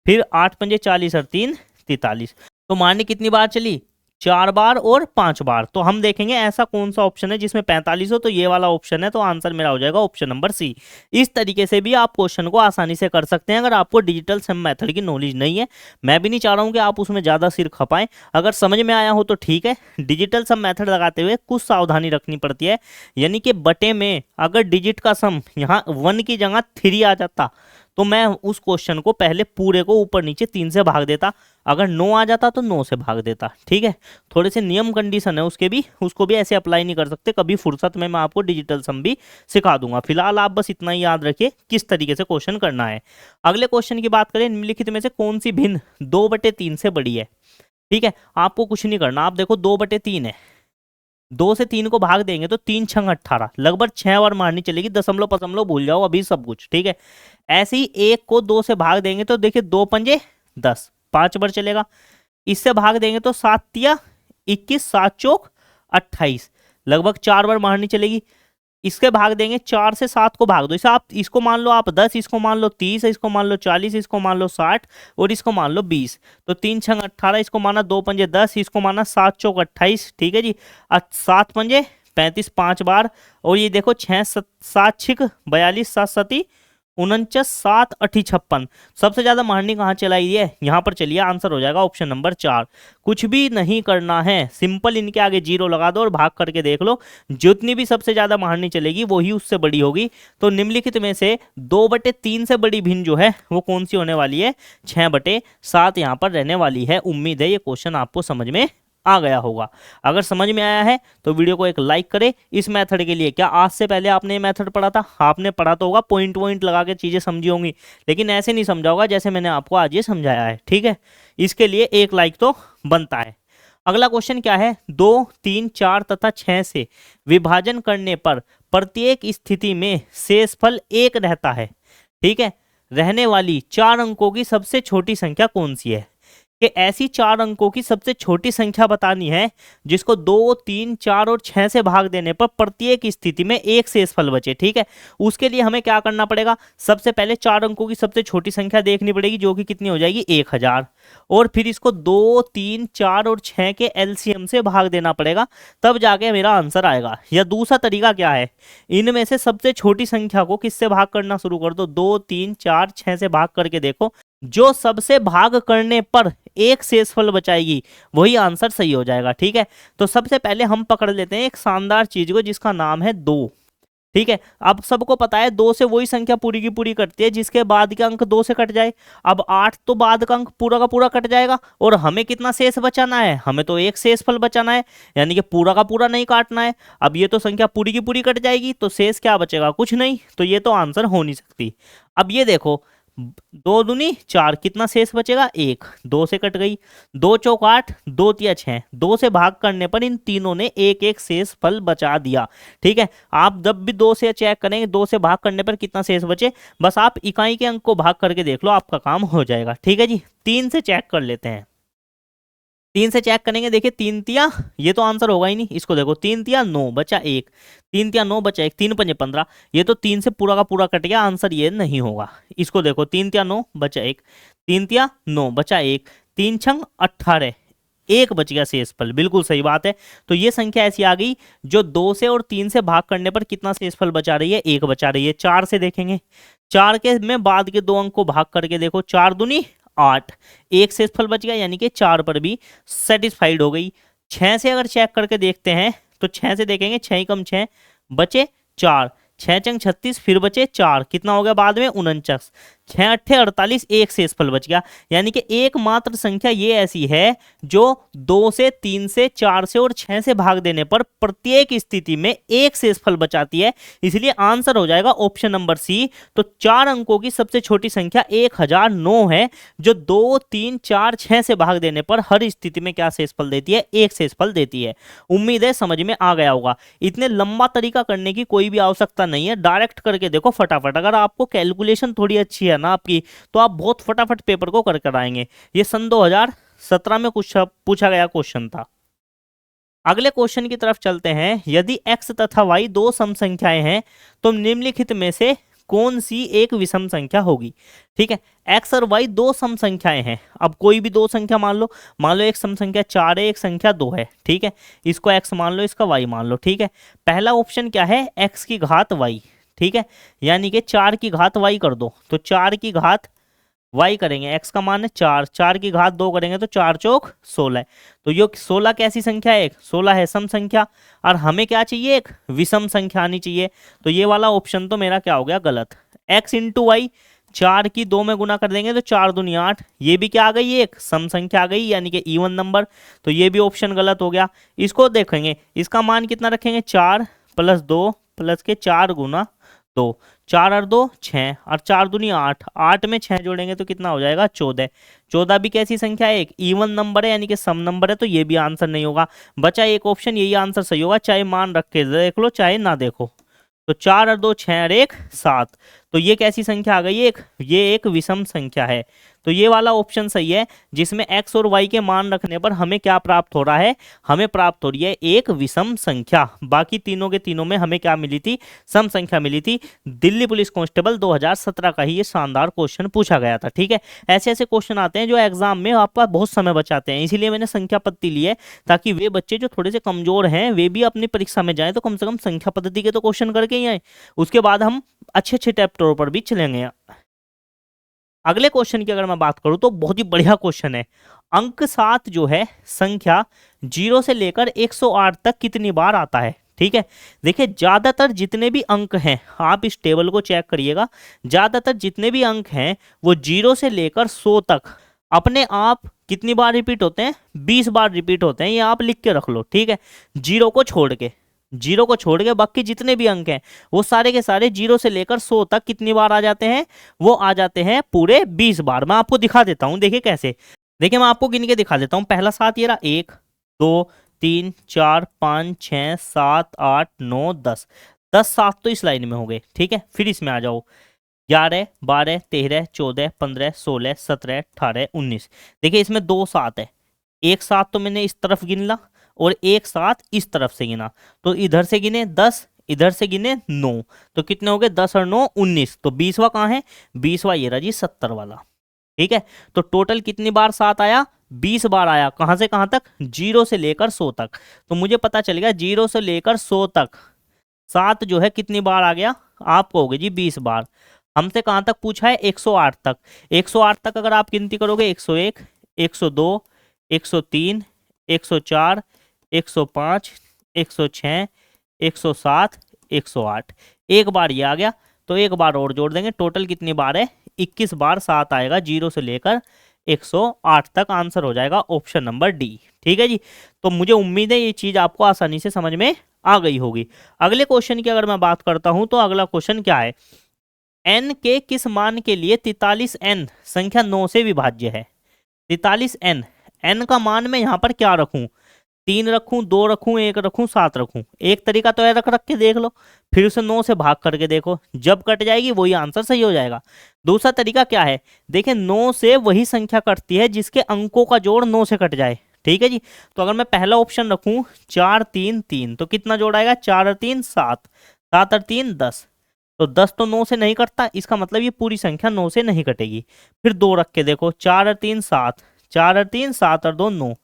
फिर 8 पंजे 40 और 3 43। तो मारनी कितनी बार चली, 4 बार और 5 बार। तो हम देखेंगे ऐसा कौन सा ऑप्शन है जिसमें 45 हो, तो ये वाला ऑप्शन है। तो आंसर मेरा हो जाएगा ऑप्शन नंबर सी। इस तरीके से भी आप क्वेश्चन को आसानी से कर सकते हैं अगर आपको डिजिटल सम मेथड की नॉलेज नहीं है। मैं भी नहीं चाह रहा हूं कि आप उसमें ज़्यादा सिर खपाएं। अगर समझ में आया हो तो ठीक है। डिजिटल सम मेथड लगाते हुए कुछ सावधानी रखनी पड़ती है, यानी कि बटे में अगर डिजिट का सम यहाँ 1 की जगह 3 आ जाता तो मैं उस क्वेश्चन को पहले पूरे को ऊपर नीचे 3 से भाग देता। अगर 9 आ जाता तो 9 से भाग देता। ठीक है, थोड़े से नियम कंडीशन है उसके भी, उसको भी ऐसे अप्लाई नहीं कर सकते। कभी फुर्सत में मैं आपको डिजिटल सम भी सिखा दूंगा। फिलहाल आप बस इतना ही याद रखिए किस तरीके से क्वेश्चन करना है। अगले क्वेश्चन की बात करें, निम्नलिखित में से कौन सी भिन्न 2/3 से बड़ी है। ठीक है, आपको कुछ नहीं करना। आप देखो 2/3 है, 2 से 3 को भाग देंगे तो 3 छंग 18, लगभग 6 बार मारनी चलेगी। दशमलव पशमलव भूल जाओ अभी सब कुछ। ठीक है, ऐसे ही 1 को 2 से भाग देंगे तो देखिए 2 पंजे 10, 5 बार चलेगा। इससे भाग देंगे तो 7 तिया 21, 7 चौक 28, लगभग 4 बार मारनी चलेगी। इसके भाग देंगे 4 से 7 को भाग दो। इसे आप इसको मान लो आप 10, इसको मान लो 30, इसको मान लो 40, इसको मान लो 60 और इसको मान लो 20। तो 3 छंग 18, इसको माना 2 पंजे 10, इसको माना 7 चौक 28। ठीक है जी, 7 पंजे 35 5 बार, और ये देखो 6 7 छिक 42, 7 सती 49, 7 अठी 56। सबसे ज्यादा मारनी कहाँ चलाई है, यहाँ पर चलिए। आंसर हो जाएगा ऑप्शन नंबर 4। कुछ भी नहीं करना है, सिंपल इनके आगे 0 लगा दो और भाग करके देख लो। जितनी भी सबसे ज्यादा मारनी चलेगी वही उससे बड़ी होगी। तो निम्नलिखित में से 2/3 से बड़ी भिन्न जो है वो कौन सी होने वाली है, 6/7 यहाँ पर रहने वाली है। उम्मीद है ये क्वेश्चन आपको समझ में आ गया होगा। अगर समझ में आया है तो वीडियो को एक लाइक करें। इस मेथड के लिए क्या आज से पहले आपने ये मेथड पढ़ा था, आपने पढ़ा तो होगा, पॉइंट लगा के चीजें समझी होंगी, लेकिन ऐसे नहीं समझा होगा जैसे मैंने आपको आज ये समझाया है। ठीक है, इसके लिए एक लाइक तो बनता है। अगला क्वेश्चन क्या है, 2 3 4 तथा 6 से विभाजन करने पर प्रत्येक स्थिति में शेषफल 1 रहता है। ठीक है, रहने वाली 4 अंकों की सबसे छोटी संख्या कौन सी है। कि ऐसी 4 अंकों की सबसे छोटी संख्या बतानी है जिसको 2 3 4 और 6 से भाग देने पर प्रत्येक स्थिति में 1 शेषफल बचे। ठीक है, उसके लिए हमें क्या करना पड़ेगा, सबसे पहले 4 अंकों की सबसे छोटी संख्या देखनी पड़ेगी जो कि कितनी हो जाएगी 1000, और फिर इसको 2 3 4 और 6 के एलसीएम से भाग देना पड़ेगा, तब जाके मेरा आंसर आएगा। या दूसरा तरीका क्या है, इनमें से सबसे छोटी संख्या को किससे भाग करना शुरू कर दो, 2 3 4 6 से भाग करके देखो, जो सबसे भाग करने पर 1 शेषफल बचाएगी वही आंसर सही हो जाएगा। ठीक है, तो सबसे पहले हम पकड़ लेते हैं एक शानदार चीज को जिसका नाम है 2। ठीक है, अब सबको पता है 2 से वही संख्या पूरी की पूरी कटती है जिसके बाद के अंक 2 से कट जाए। अब 8 तो बाद का अंक पूरा का पूरा कट जाएगा, और हमें कितना शेष बचाना है, हमें तो 1 शेषफल बचाना है, यानी कि पूरा का पूरा नहीं काटना है। अब ये तो संख्या पूरी की पूरी कट जाएगी तो शेष क्या बचेगा, कुछ नहीं, तो ये तो आंसर हो नहीं सकती। अब ये देखो दो दूनी 4, कितना शेष बचेगा 1, 2 से कट गई, 2 चौक 8, 2 तिया 6, 2 से भाग करने पर इन तीनों ने एक एक शेष फल बचा दिया। ठीक है, आप जब भी 2 से चेक करेंगे 2 से भाग करने पर कितना शेष बचे, बस आप इकाई के अंक को भाग करके देख लो, आपका काम हो जाएगा। ठीक है जी, 3 से चेक कर लेते हैं। 3 से चेक करेंगे, देखिए 3 तिया, ये तो आंसर होगा ही नहीं, इसको देखो 3 तिया 9 बचा 1, 3 तिया 9 बचा 1, 3 पंजे 15, ये तो 3 से पूरा का पूरा कट गया, आंसर ये नहीं होगा। इसको देखो 3 तिया 9 बचा 1, 3 तिया 9 बचा 1, 3 छंग 18, 1 बच गया शेषफल, बिल्कुल सही बात है। तो ये संख्या ऐसी आ गई जो 2 से और 3 से भाग करने पर कितना शेषफल बचा रही है, 1 बचा रही है। 4 से देखेंगे, 4 के में बाद के 2 अंक को भाग करके देखो, 4 दूनी 8, 1 शेषफल बच गया, यानी कि 4 पर भी सेटिस्फाइड हो गई। 6 से अगर चेक करके देखते हैं तो 6 से देखेंगे, 6 कम 6 बचे 4, 6 चंग 36, फिर बचे 4, कितना हो गया बाद में 49, 6 अट्ठे 48, 1 शेषफल बच गया। यानी कि एकमात्र संख्या ये ऐसी है जो 2 से 3 से 4 से और 6 से भाग देने पर प्रत्येक स्थिति में 1 शेषफल बचाती है, इसलिए आंसर हो जाएगा ऑप्शन नंबर सी। तो 4 अंकों की सबसे छोटी संख्या 1009 है, जो 2, 3, 4, 6 से भाग देने पर हर स्थिति में क्या शेषफल देती है, 1 शेषफल देती है। उम्मीद है समझ में आ गया होगा। इतने लंबा तरीका करने की कोई भी आवश्यकता नहीं है, डायरेक्ट करके देखो फटाफट। अगर आपको कैलकुलेशन थोड़ी अच्छी है ना आपकी, तो आप बहुत फटाफट पेपर को कर कर आएंगे। ये सन 2017 में कुछ पूछा गया क्वेश्चन था। अगले क्वेश्चन की तरफ चलते हैं। यदि x तथा y दो सम संख्याएं हैं तो निम्नलिखित में से कौन सी एक विषम संख्या होगी। ठीक है, x और y दो सम संख्याएं हैं। अब कोई भी दो संख्या मान लो एक सम संख्या 4 है, एक संख्या 2 है। ठीक है, इसको x मान लो, इसका y मान लो। ठीक है, पहला ऑप्शन क्या है, x की घात y। ठीक है, यानी कि 4 की घात y कर दो, तो 4 की घात y करेंगे, x का मान है 4, 4 की घात 2 करेंगे तो 4 चौक 16। तो ये 16 कैसी संख्या है, 16 है सम संख्या, और हमें क्या चाहिए, एक विषम संख्या आनी चाहिए। तो ये वाला ऑप्शन तो मेरा क्या हो गया, गलत। x इंटू वाई, 4 की 2 में गुना कर देंगे तो 4 दूनी 8, ये भी क्या आ गई, एक सम संख्या आ गई, यानी कि इवन नंबर। तो ये भी ऑप्शन गलत हो गया। इसको देखेंगे, इसका मान कितना रखेंगे, 4 प्लस 2 प्लस के 4 गुना 2, 4 और 2 6, और 4 दूनी 8, 8 में 6 जोड़ेंगे तो कितना हो जाएगा, 14। 14 भी कैसी संख्या है, एक इवन नंबर है, यानी कि सम नंबर है, तो ये भी आंसर नहीं होगा। बचा एक ऑप्शन, यही आंसर सही होगा, चाहे मान रख के देख लो चाहे ना देखो। तो 4 और 2 6 और 1 7, तो ये कैसी संख्या आ गई, ये एक विषम संख्या है। तो ये वाला ऑप्शन सही है, जिसमें x और y के मान रखने पर हमें क्या प्राप्त हो रहा है, हमें प्राप्त हो रही है एक विषम संख्या। बाकी तीनों के तीनों में हमें क्या मिली थी, सम संख्या मिली थी। दिल्ली पुलिस कांस्टेबल 2017 का ही ये शानदार क्वेश्चन पूछा गया था। ठीक है, ऐसे ऐसे क्वेश्चन आते हैं जो एग्जाम में आपका बहुत समय बचाते हैं, इसीलिए मैंने संख्या पद्धति ली है, ताकि वे बच्चे जो थोड़े से कमजोर हैं वे भी अपनी परीक्षा में जाए तो कम से कम संख्या पद्धति के तो क्वेश्चन करके ही आए, उसके बाद हम अच्छे अच्छे चैप्टरों पर भी चलेंगे। अगले क्वेश्चन की अगर मैं बात करूं तो बहुत ही बढ़िया क्वेश्चन है। अंक 7 जो है संख्या 0 से लेकर 108 तक कितनी बार आता है। ठीक है, देखिए ज्यादातर जितने भी अंक हैं, आप इस टेबल को चेक करिएगा, ज्यादातर जितने भी अंक हैं वो 0 से लेकर 100 तक अपने आप कितनी बार रिपीट होते हैं, 20 बार रिपीट होते हैं। ये आप लिख के रख लो। ठीक है, 0 को छोड़ के बाकी जितने भी अंक हैं वो सारे के सारे 0 से लेकर 100 तक कितनी बार आ जाते हैं, वो आ जाते हैं पूरे 20 बार। मैं आपको दिखा देता हूं, देखिए कैसे। देखिए मैं आपको गिन के दिखा देता हूं। पहला 7 ये रहा, 1 2 3 4 5 6 7 8 9 10, 10 7 तो इस लाइन में हो गए। ठीक है, फिर इसमें आ जाओ, 11 12 13 14 15 16 17 18 19। देखिए इसमें 2 7 है, एक 7 तो मैंने इस तरफ गिन ला और एक 7 इस तरफ से गिना, तो इधर से गिने 10, इधर से गिने 9, तो कितने हो गए, 10 और 9 19। तो 20वां कहाँ है, 20वां ये रहा जी 70 वाला। ठीक है, तो टोटल कितनी बार 7 आया, 20 बार आया। कहां से कहां तक, 0 से लेकर 100 तक। तो मुझे पता चल गया 0 से लेकर 100 तक 7 जो है कितनी बार आ गया, आपको हो गई जी 20 बार। हमसे कहां तक पूछा है, 108 तक। 108 तक अगर आप गिनती करोगे, 101 102 103 104 105 106 107 108, एक बार ये आ गया, तो एक बार और जोड़ देंगे, टोटल कितनी बार है, 21 बार 7 आएगा 0 से लेकर 108 तक। आंसर हो जाएगा ऑप्शन नंबर डी। ठीक है जी, तो मुझे उम्मीद है ये चीज आपको आसानी से समझ में आ गई होगी। अगले क्वेश्चन की अगर मैं बात करता हूं तो अगला क्वेश्चन क्या है, n के किस मान के लिए 43n संख्या 9 से विभाज्य है? 43n, n का मान मैं यहाँ पर क्या रखूं? 3 रखूं, 2 रखूं, 1 रखूं, 7 रखूं? एक तरीका तो है, रख रख के देख लो, फिर उसे 9 से भाग करके देखो, जब कट जाएगी वही आंसर सही हो जाएगा। दूसरा तरीका क्या है, देखिए 9 से वही संख्या कटती है जिसके अंकों का जोड़ 9 से कट जाए। ठीक है जी, तो अगर मैं पहला ऑप्शन रखूं 4 3 3, तो कितना जोड़ आएगा? 4 और 3 7, 7 और 3 10, तो 10 तो 9 से नहीं कटता, इसका मतलब ये पूरी संख्या 9 से नहीं कटेगी। फिर 2 रख के देखो, 4 और 3 7, 4 और 3 7 और 2 9,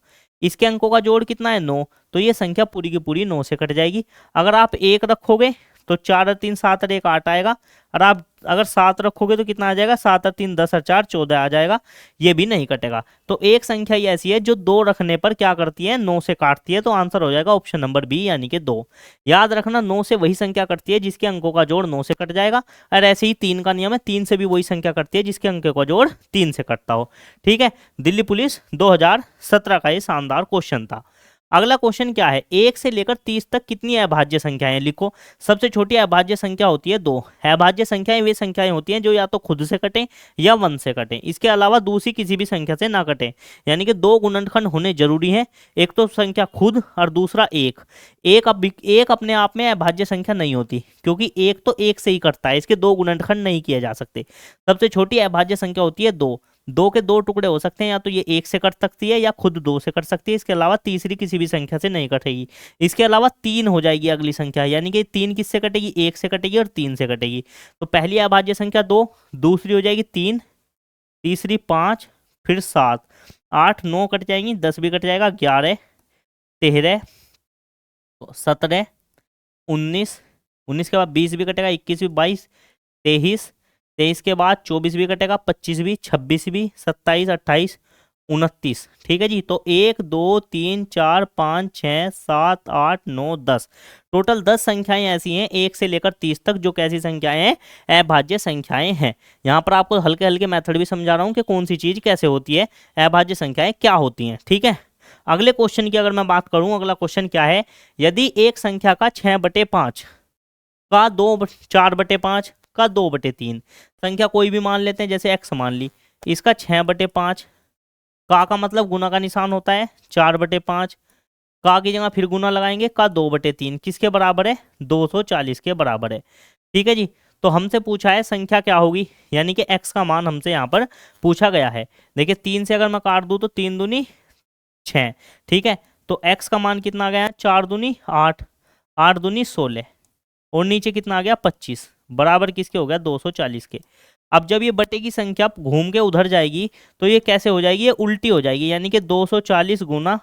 इसके अंकों का जोड़ कितना है? 9, तो ये संख्या पूरी की पूरी 9 से कट जाएगी। अगर आप 1 रखोगे तो 4 और 3 7 और 1 8 आएगा, और आप अगर 7 रखोगे तो कितना आ जाएगा? 7 और 3 10 और 4 14 आ जाएगा, ये भी नहीं कटेगा। तो एक संख्या ही ऐसी है जो 2 रखने पर क्या करती है? 9 से काटती है, तो आंसर हो जाएगा ऑप्शन नंबर बी यानी कि 2। याद रखना, 9 से वही संख्या कटती है जिसके अंकों का जोड़ 9 से कट जाएगा, और ऐसे ही 3 का नियम है, 3 से भी वही संख्या कटती है जिसके अंकों का जोड़ 3 से कटता हो। ठीक है, दिल्ली पुलिस 2017 का ये शानदार क्वेश्चन था। अगला क्वेश्चन क्या है, 1 से लेकर 30 तक कितनी अभाज्य संख्याएं? लिखो। सबसे छोटी अभाज्य संख्या होती है 2। अभाज्य संख्याएं वे संख्याएं होती हैं जो या तो खुद से कटें या 1 से कटें, इसके अलावा दूसरी किसी भी संख्या से ना कटें। यानी कि 2 गुणनखंड होने जरूरी है, एक तो संख्या खुद और दूसरा एक। एक अपने आप में अभाज्य संख्या नहीं होती, क्योंकि एक तो एक से ही कटता है, इसके 2 गुणनखंड नहीं किए जा सकते। सबसे छोटी अभाज्य संख्या होती है 2। 2 के 2 टुकड़े हो सकते हैं, या तो ये 1 से कट सकती है या खुद 2 से कट सकती है, इसके अलावा तीसरी किसी भी संख्या से नहीं कटेगी। इसके अलावा 3 हो जाएगी अगली संख्या, यानी कि 3 किससे कटेगी? 1 से कटेगी और 3 से कटेगी। तो पहली अभाज्य संख्या 2, दूसरी हो जाएगी 3, तीसरी 5, फिर 7, 8 9 कट जाएंगी, 10 भी कट जाएगा, 11 13 17 19, 19 के बाद 20 भी कटेगा, 21 भी, 22 23, 23 के बाद 24 भी कटेगा, 25 भी, 26 भी, 27 28 29। ठीक है जी, तो 1 2 3 4 5 6 7 8 9 10, टोटल 10 संख्याएं ऐसी हैं 1 से लेकर 30 तक जो कैसी संख्याएं हैं? अभाज्य संख्याएं हैं। यहाँ पर आपको हल्के हल्के मेथड भी समझा रहा हूँ कि कौन सी चीज कैसे होती है, अभाज्य संख्याएं क्या होती हैं। ठीक है, अगले क्वेश्चन की अगर मैं बात करूं, अगला क्वेश्चन क्या है, यदि एक संख्या का 6/5 का 4/5 का 2/3, संख्या कोई भी मान लेते हैं, जैसे x मान ली, इसका 6/5, का मतलब गुना का निशान होता है, 4/5, का की जगह फिर गुना लगाएंगे, का 2/3 किसके बराबर है? 240 के बराबर है। ठीक है जी, तो हमसे पूछा है संख्या क्या होगी, यानी कि x का मान हमसे यहाँ पर पूछा गया है। देखिए 3 से अगर मैं काट दूं तो 3 दूनी 6। ठीक है, तो x का मान कितना आ गया? 4 दूनी 8, 8 दूनी 16, और नीचे कितना आ गया? 25, बराबर किसके हो गया? 240 के। अब जब ये बटे की संख्या घूम के उधर जाएगी तो ये कैसे हो जाएगी? ये उल्टी हो जाएगी, यानी कि 240 गुना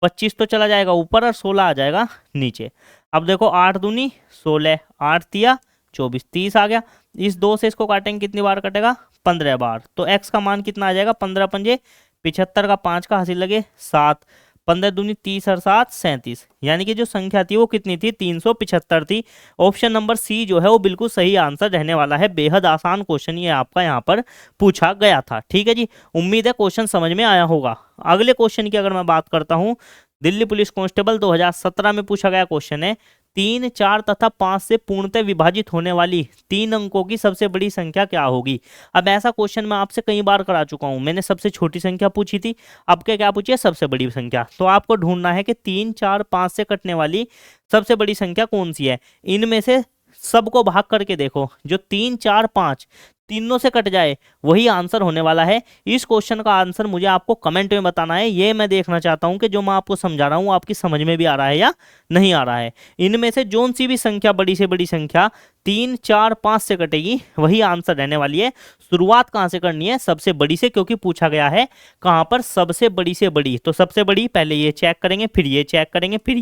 25 तो चला जाएगा ऊपर और 16 आ जाएगा नीचे। अब देखो 8 दूनी 16, 8 तिया 24, 30 आ गया। इस 2 से इसको काटेंगे, कितनी बार कटेगा? 15 बार। तो x का मान कितना आ जाएगा? 15 पंजे 75 का 5 का हासिल लगे 7, 15 दूनी 30 और 7 37, यानी कि जो संख्या थी वो कितनी थी? 375 थी। ऑप्शन नंबर सी जो है वो बिल्कुल सही आंसर रहने वाला है। बेहद आसान क्वेश्चन ये आपका यहाँ पर पूछा गया था। ठीक है जी, उम्मीद है क्वेश्चन समझ में आया होगा। अगले क्वेश्चन की अगर मैं बात करता हूँ, दिल्ली पुलिस कांस्टेबल 2017 में पूछा गया क्वेश्चन है, 3 4 तथा 5 से पूर्णतः विभाजित होने वाली 3 अंकों की सबसे बड़ी संख्या क्या होगी? अब ऐसा क्वेश्चन मैं आपसे कई बार करा चुका हूं, मैंने सबसे छोटी संख्या पूछी थी, अब क्या पूछी है? सबसे बड़ी संख्या। तो आपको ढूंढना है कि 3 4 5 से कटने वाली सबसे बड़ी संख्या कौन सी है। इनमें से सबको भाग करके देखो, जो 3 4 5 तीनों से कट जाए वही आंसर होने वाला है। इस क्वेश्चन का आंसर मुझे आपको कमेंट में बताना है, ये मैं देखना चाहता हूं कि जो मैं आपको समझा रहा हूं आपकी समझ में भी आ रहा है या नहीं आ रहा है। इनमें से जोन सी भी संख्या बड़ी से बड़ी संख्या 3 4 5 से कटेगी वही आंसर रहने वाली है। शुरुआत कहां से करनी है? सबसे बड़ी से, क्योंकि पूछा गया है कहां पर? सबसे बड़ी से बड़ी। तो सबसे बड़ी पहले ये चेक करेंगे, फिर ये चेक करेंगे, फिर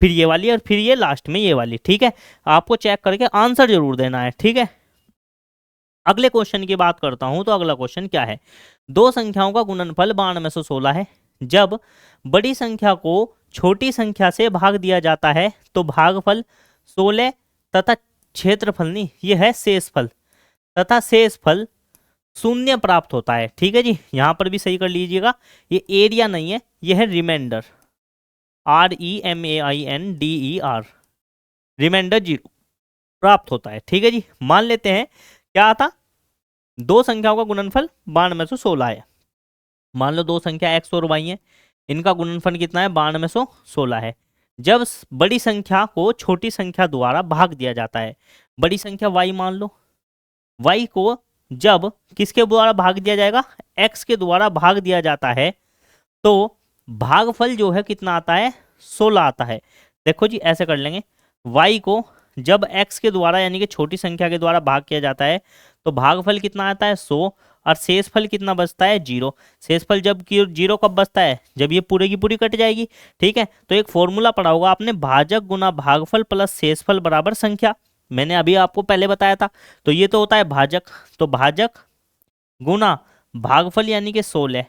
ये वाली, और फिर ये लास्ट में ये वाली। ठीक है, आपको चेक करके आंसर जरूर देना है। ठीक है, अगले क्वेश्चन की बात करता हूं, तो अगला क्वेश्चन क्या है, दो संख्याओं का गुणनफल 92 में से 16 है। जब बड़ी संख्या को छोटी संख्या से भाग दिया जाता है तो भागफल 16 तथा क्षेत्रफल नहीं, ये है शेषफल, तथा शेषफल 0 प्राप्त होता है। ठीक है जी, यहां पर भी सही कर लीजिएगा, ये एरिया नहीं है, ये है रिमाइंडर, REMAINDER, रिमाइंडर 0 प्राप्त होता है। ठीक है जी, मान लेते हैं क्या आता, दो संख्याओं का गुणनफल 9216 है। मान लो दो संख्या x और y है, इनका गुणनफल कितना है, 9216 है। जब बड़ी संख्या को छोटी संख्या द्वारा भाग दिया जाता है, बड़ी संख्या y मान लो, y को जब किसके द्वारा भाग दिया जाएगा, x के द्वारा भाग दिया जाता है, तो भागफल जो है कितना आता है, 16 आता है। देखो जी ऐसे कर लेंगे, y को जब x के द्वारा यानी कि छोटी संख्या के द्वारा भाग किया जाता है तो भागफल कितना आता है 100, और शेषफल कितना बचता है 0। शेषफल जब 0 कब बचता है, जब ये पूरे की पूरी कट जाएगी। ठीक है, तो एक फॉर्मूला पढ़ा होगा आपने, भाजक गुना भागफल प्लस शेषफल बराबर संख्या, मैंने अभी आपको पहले बताया था। तो ये तो होता है भाजक, तो भाजक गुना भागफल यानी कि 16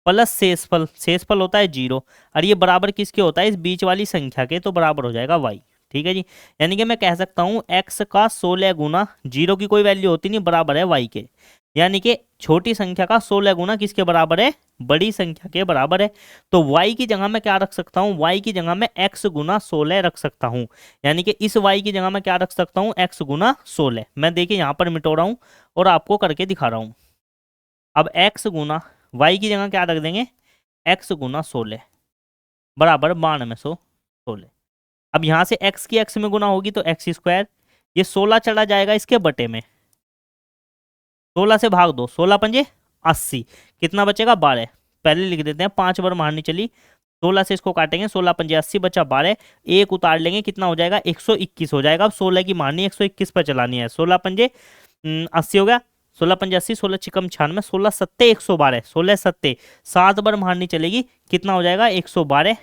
प्लस शेषफल, शेषफल होता है 0, और ये बराबर किसके होता है, इस बीच वाली संख्या के, तो बराबर हो जाएगा y। ठीक है जी, यानी कि मैं कह सकता हूँ x का 16 गुना, 0 की कोई वैल्यू होती नहीं, बराबर है y के, यानी कि छोटी संख्या का 16 गुना किसके बराबर है, बड़ी संख्या के बराबर है। तो y की जगह मैं क्या रख सकता हूँ, y की जगह मैं x गुना 16 रख सकता हूँ, यानी कि इस y की जगह मैं क्या रख सकता हूँ, x गुना 16। मैं देखिए यहाँ पर मिटो रहा हूँ और आपको करके दिखा रहा हूँ। अब x गुना y की जगह क्या रख देंगे, x गुना 16 बराबर 9216। अब यहाँ से x की x में गुना होगी तो x स्क्वायर, ये 16 चला जाएगा इसके बटे में, 16 से भाग दो, 16 पंजे 80, कितना बचेगा 12। पहले लिख देते हैं, 5 बार मारनी चली, 16 से इसको काटेंगे, 16 पंजे 80 बचा 12, एक उतार लेंगे, कितना हो जाएगा 121 हो जाएगा। अब 16 की मारनी 121 पर चलानी है, 16 पंजे 80 हो गया, 16 पंजे 80, 16 चिकम 96, 16 सत्ते 112, 16 सत्ते 7 बार मारनी चलेगी, कितना हो जाएगा 112।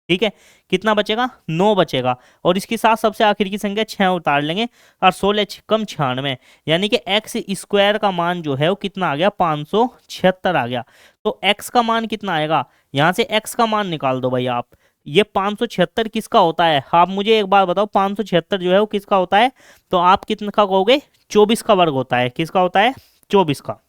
ठीक है, कितना बचेगा 9 बचेगा, और इसके साथ सबसे आखिर की संख्या 6 उतार लेंगे, और 16 कम 96, यानी कि x स्क्वायर का मान जो है वो कितना आ गया, 576 आ गया। तो x का मान कितना आएगा, यहाँ से x का मान निकाल दो भाई आप। ये 576 किसका होता है, आप मुझे एक बार बताओ, 576 जो है वो किसका होता है, तो आप कितना का कहोगे, 24 का वर्ग होता है। किसका होता है, 24 का,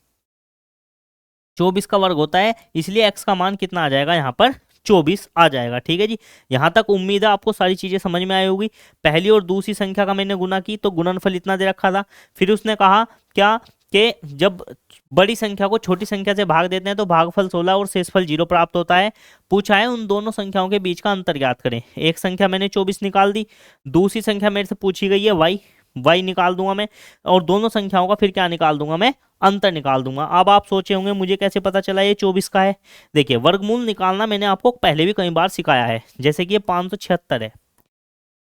24 का वर्ग होता है, इसलिए x का मान कितना आ जाएगा यहाँ पर, 24 आ जाएगा। ठीक है जी, यहाँ तक उम्मीद है आपको सारी चीजें समझ में आई होगी। पहली और दूसरी संख्या का मैंने गुना की तो गुणनफल इतना दे रखा था, फिर उसने कहा क्या कि जब बड़ी संख्या को छोटी संख्या से भाग देते हैं तो भागफल 16 और शेषफल 0 प्राप्त होता है। पूछा है उन दोनों संख्याओं के बीच का अंतर ज्ञात करें। एक संख्या मैंने 24 निकाल दी, दूसरी संख्या मेरे से पूछी गई है y निकाल दूंगा मैं, और दोनों संख्याओं का फिर क्या निकाल दूंगा मैं, अंतर निकाल दूंगा। अब आप सोचे होंगे मुझे कैसे पता चला ये 24 का है। देखिए वर्गमूल निकालना मैंने आपको पहले भी कई बार सिखाया है, जैसे कि ये 576 है,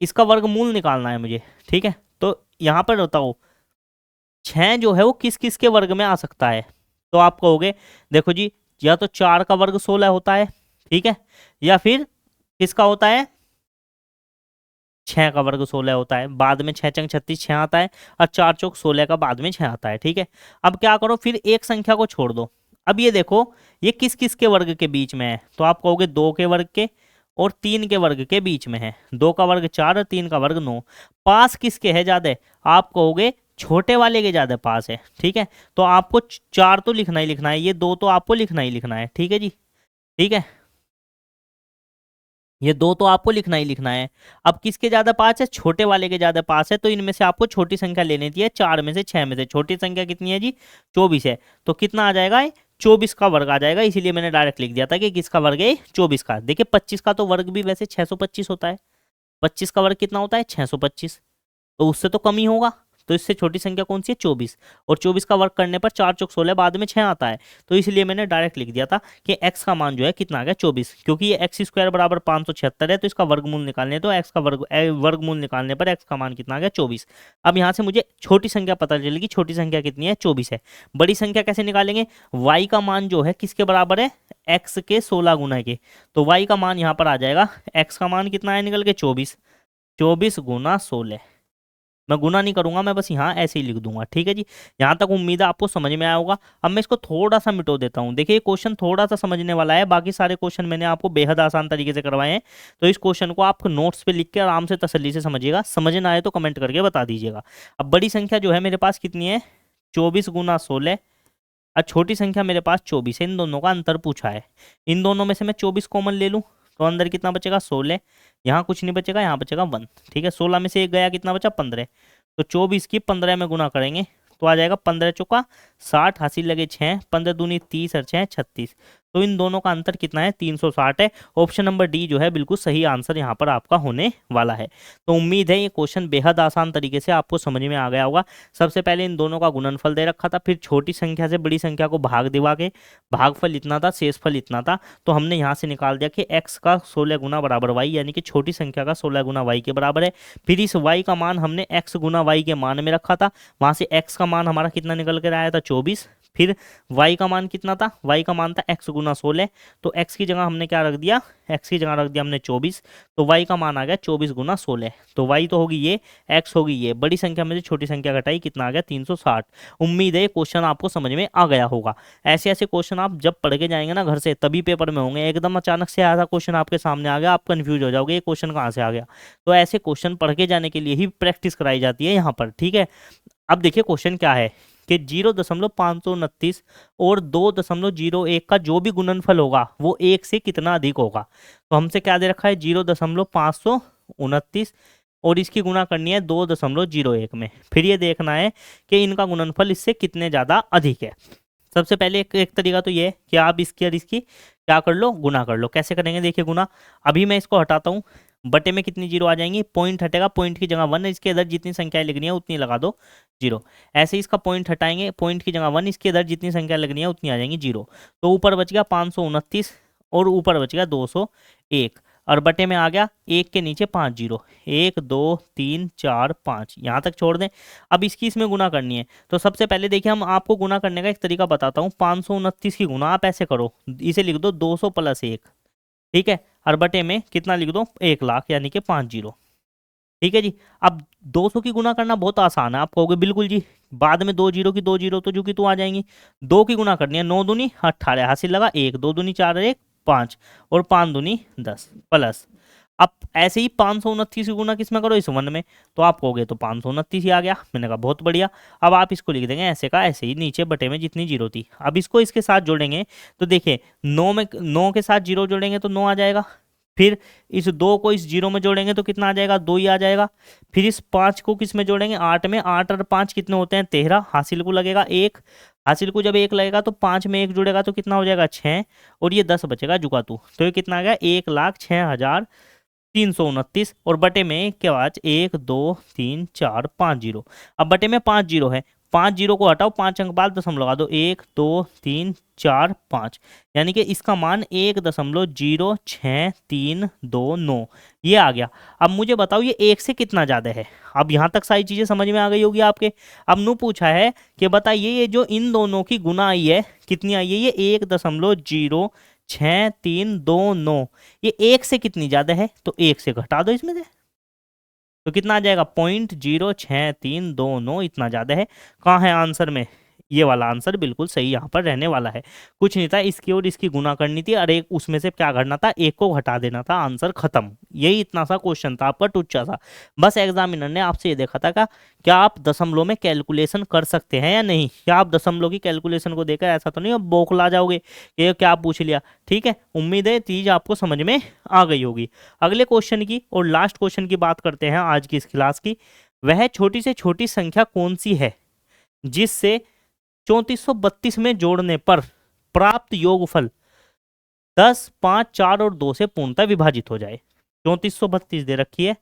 इसका वर्गमूल निकालना है मुझे। ठीक है, तो यहाँ पर बताओ 6 जो है वो किस किस के वर्ग में आ सकता है, तो आप कहोगे देखो जी, या तो 4 का वर्ग 16 होता है, ठीक है, या फिर किसका होता है, 6 का वर्ग 16 होता है, बाद में 6 चंग 36 6 आता है, और 4 चौक 16 का बाद में 6 आता है। ठीक है, अब क्या करो, फिर एक संख्या को छोड़ दो। अब ये देखो ये किस किस के वर्ग के बीच में है, तो आप कहोगे 2 के वर्ग के और 3 के वर्ग के बीच में है। 2 का वर्ग 4 और 3 का वर्ग 9। पास किसके है ज्यादा, आप कहोगे छोटे वाले के ज्यादा पास है। ठीक है, तो आपको 4 तो लिखना ही लिखना है, ये 2 तो आपको लिखना ही लिखना है। ठीक है जी, ठीक है, ये 2 तो आपको लिखना ही लिखना है। अब किसके ज्यादा पास है, छोटे वाले के ज्यादा पास है, तो इनमें से आपको छोटी संख्या लेनी थी, 4 में से 6 में से छोटी संख्या कितनी है जी, 24 है। तो कितना आ जाएगा, 24 का वर्ग आ जाएगा, इसीलिए मैंने डायरेक्ट लिख दिया था कि किसका वर्ग है, 24 का। देखिए 25 का तो वर्ग भी वैसे 625 होता है, 25 का वर्ग कितना होता है 625, तो उससे तो कम ही होगा। तो इससे छोटी संख्या कौन सी है, 24, और 24 का वर्ग करने पर 4 चौक 16 बाद में 6 आता है, तो इसलिए मैंने डायरेक्ट लिख दिया था कि x का मान जो है कितना आ गया 24, क्योंकि ये x स्क्वायर बराबर 576 है, तो इसका वर्गमूल निकालने तो x का वर्गमूल निकालने पर x का मान कितना आ गया 24। अब यहाँ से मुझे छोटी संख्या पता चलेगी, छोटी संख्या कितनी है 24 है। बड़ी संख्या कैसे निकालेंगे, y का मान जो है किसके बराबर है, x के 16 गुना के, तो y का मान यहाँ पर आ जाएगा, x का मान कितना है निकल के 24, 24 गुना 16। मैं गुना नहीं करूंगा, मैं बस यहाँ ऐसे ही लिख दूंगा। ठीक है जी, यहाँ तक उम्मीद है आपको समझ में आया होगा। अब मैं इसको थोड़ा सा मिटो देता हूँ। देखिए ये क्वेश्चन थोड़ा सा समझने वाला है, बाकी सारे क्वेश्चन मैंने आपको बेहद आसान तरीके से करवाए हैं, तो इस क्वेश्चन को आप नोट्स पे लिख के आराम से तसल्ली से समझिएगा। समझ ना आए तो कमेंट करके बता दीजिएगा। अब बड़ी संख्या जो है मेरे पास कितनी है, 24 गुना 16, और छोटी संख्या मेरे पास 24 है। इन दोनों का अंतर पूछा है, इन दोनों में से मैं 24 कॉमन ले लूँ तो अंदर कितना बचेगा 16, यहाँ कुछ नहीं बचेगा, यहाँ बचेगा 1। ठीक है, 16 में से एक गया, कितना बचा 15, तो 24 की 15 में गुना करेंगे तो आ जाएगा 15 चौका 60, हासिल लगे 6, 15 दूनी 30 और 6 36। तो इन दोनों का अंतर कितना है? 360 है। ऑप्शन नंबर डी जो है बिल्कुल सही आंसर यहाँ पर आपका होने वाला है। तो उम्मीद है ये क्वेश्चन बेहद आसान तरीके से आपको समझ में आ गया होगा। सबसे पहले इन दोनों का गुणनफल दे रखा था, फिर छोटी संख्या से बड़ी संख्या को भाग दिवा के भागफल इतना था, शेषफल इतना था, तो हमने यहाँ से निकाल दिया कि x का 16 गुना बराबर y, यानी कि छोटी संख्या का 16 गुना y के बराबर है। फिर इस y का मान हमने x गुना y के मान में रखा था, वहां से x का मान हमारा कितना निकल कर आया था? 24। फिर y का मान कितना था? y का मान था x गुना 16, तो x की जगह हमने क्या रख दिया? x की जगह रख दिया हमने 24, तो y का मान आ गया 24 गुना 16। तो y तो होगी ये, x होगी ये, बड़ी संख्या में से छोटी संख्या घटाई, कितना आ गया? 360। उम्मीद है क्वेश्चन आपको समझ में आ गया होगा। ऐसे ऐसे क्वेश्चन आप जब पढ़ के जाएंगे ना घर से, तभी पेपर में होंगे। एकदम अचानक से आया था क्वेश्चन आपके सामने आ गया, आप कंफ्यूज हो जाओगे ये क्वेश्चन कहाँ से आ गया। तो ऐसे क्वेश्चन पढ़ के जाने के लिए ही प्रैक्टिस कराई जाती है यहाँ पर, ठीक है। अब देखिए क्वेश्चन क्या है कि 0.529 और 2.01 का जो भी गुणनफल होगा वो 1 से कितना अधिक होगा। तो हमसे क्या दे रखा है? 0.529 और इसकी गुणा करनी है 2.01 में। फिर ये देखना है कि इनका गुणनफल इससे कितने ज़्यादा अधिक है। सबसे पहले एक तरीका तो ये है कि आप इसकी और इसकी क्या कर लो? गुना कर लो। कैसे करेंगे? देखिए गुना, अभी मैं इसको हटाता हूँ, बटे में कितनी जीरो आ जाएंगी? पॉइंट हटेगा, पॉइंट की जगह 1, इसके इधर जितनी संख्याएं लगनी है उतनी लगा दो 0। ऐसे ही इसका पॉइंट हटाएंगे, पॉइंट की जगह 1, इसके इधर जितनी संख्या लगनी है उतनी आ जाएंगी 0। तो ऊपर बच गया 529 और ऊपर बच गया 201 और बटे में आ गया 1 के नीचे 5 जीरो, 1 2 3 4 5, यहाँ तक छोड़ दें। अब इसकी इसमें गुना करनी है, तो सबसे पहले देखिए हम आपको गुना करने का एक तरीका बताता हूँ। 529 की गुना आप ऐसे करो, इसे लिख दो 200 + 1, ठीक है, और बटे में कितना लिख दो? 1 लाख, यानी कि 5 जीरो, ठीक है जी। अब 200 की गुना करना बहुत आसान है। आप कहोगे बिल्कुल जी, बाद में 2 जीरो की 2 जीरो तो जो कि तो आ जाएंगी। 2 की गुना करनी है, 9 दूनी 18, हासिल लगा 1, 2 दूनी 4 1 5 और 5 दूनी 10 प्लस। अब ऐसे ही 529 की गुना किस में करो? इस 1 में, तो आप कहोगे तो 529 ही आ गया। मैंने कहा बहुत बढ़िया। अब आप इसको लिख देंगे ऐसे का ऐसे ही, नीचे बटे में जितनी जीरो थी। अब इसको इसके साथ जोड़ेंगे तो देखिए 9 के साथ जीरो जोड़ेंगे तो 9 आ जाएगा। फिर इस 2 को इस 0 में जोड़ेंगे तो कितना आ जाएगा? 2 ही आ जाएगा। फिर इस 5 को किस में जोड़ेंगे? 8 में। 8 और 5 कितने होते हैं? 13। हासिल को लगेगा 1, हासिल को जब 1 लगेगा तो 5 में 1 जुड़ेगा तो कितना हो जाएगा? 6, और ये 10 बचेगा जुगातू, तो ये कितना आ गया? 1,06,329 और बटे में क्या आज? 1 2 3 4 5 जीरो। अब बटे में 5 जीरो है, 5 जीरो को हटाओ, 5 अंक बाद दशमलव लगा दो, 1 2 3 4 5, यानी कि इसका मान 1.0639 ये आ गया। अब मुझे बताओ ये 1 से कितना ज़्यादा है? अब यहाँ तक सारी चीज़ें समझ में आ गई होगी आपके। अब नू पूछा है कि बताइए ये जो इन दोनों की गुना आई है कितनी आई है? ये 1.0639, ये 1 से कितनी ज़्यादा है? तो 1 से घटा दो इसमें से, तो कितना आ जाएगा? 0.0639 इतना ज़्यादा है। कहाँ है आंसर में? ये वाला आंसर बिल्कुल सही यहाँ पर रहने वाला है। कुछ नहीं था, इसकी और इसकी गुना करनी थी और एक उसमें से क्या करना था? एक को घटा देना था, आंसर खत्म। यही इतना सा क्वेश्चन था आपका, टुच्चा सा। बस एग्जामिनर ने आपसे ये देखा था क्या आप दशमलव में कैलकुलेशन कर सकते हैं या नहीं। क्या आप दशमलव की कैलकुलेशन को देखकर ऐसा तो नहीं अब बौखला जाओगे कि क्या पूछ लिया। ठीक है, उम्मीद है चीज आपको समझ में आ गई होगी। अगले क्वेश्चन की और लास्ट क्वेश्चन की बात करते हैं आज की इस क्लास की। वह छोटी से छोटी संख्या कौन सी है जिससे 3432 में जोड़ने पर प्राप्त योगफल 10, 5, 4 और 2 से पूर्णतः विभाजित हो जाए। 3432 दे रखी है,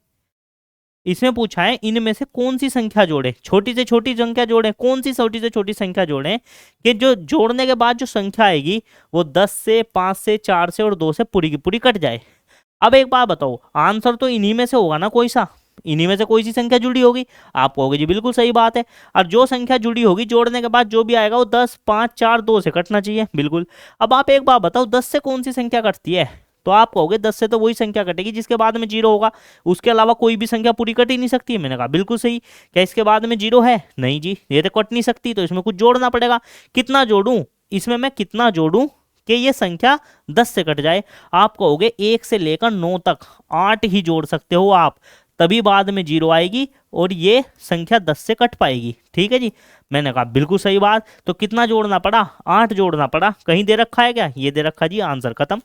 इसमें पूछा है इनमें से कौन सी संख्या जोड़े, छोटी से छोटी संख्या जोड़े। कौन सी छोटी से छोटी संख्या जोड़े कि जो जोड़ने के बाद जो संख्या आएगी वो 10 से, 5 से, 4 से और 2 से पूरी की पूरी कट जाए। अब एक बात बताओ, आंसर तो इन्हीं में से होगा ना, कोई सा इन्हीं में से कोई सी संख्या जुड़ी होगी। आप कहोगे जी बिल्कुल सही बात है, और जो संख्या जुड़ी होगी जोड़ने के बाद जो भी आएगा वो 10, 5, 4, 2 से कटना चाहिए, बिल्कुल। अब आप एक बात बताओ, 10 से कौन सी संख्या कटती है? तो आप कहोगे 10 से तो वही संख्या कटेगी जिसके बाद में 0 होगा, उसके अलावा कोई भी संख्या पूरी कट ही नहीं सकती है। मैंने कहा बिल्कुल सही। क्या इसके बाद में 0 है? नहीं जी, ये तो कट नहीं सकती, तो इसमें कुछ जोड़ना पड़ेगा। कितना जोड़ूं इसमें मैं, कितना जोड़ूं कि ये संख्या 10 से कट जाए? आप कहोगे 1 से लेकर 9 तक 8 ही जोड़ सकते हो आप, तभी बाद में 0 आएगी और ये संख्या 10 से कट पाएगी। ठीक है जी, मैंने कहा बिल्कुल सही बात। तो कितना जोड़ना पड़ा? 8 जोड़ना पड़ा। कहीं दे रखा है क्या? ये दे रखा जी, आंसर खत्म।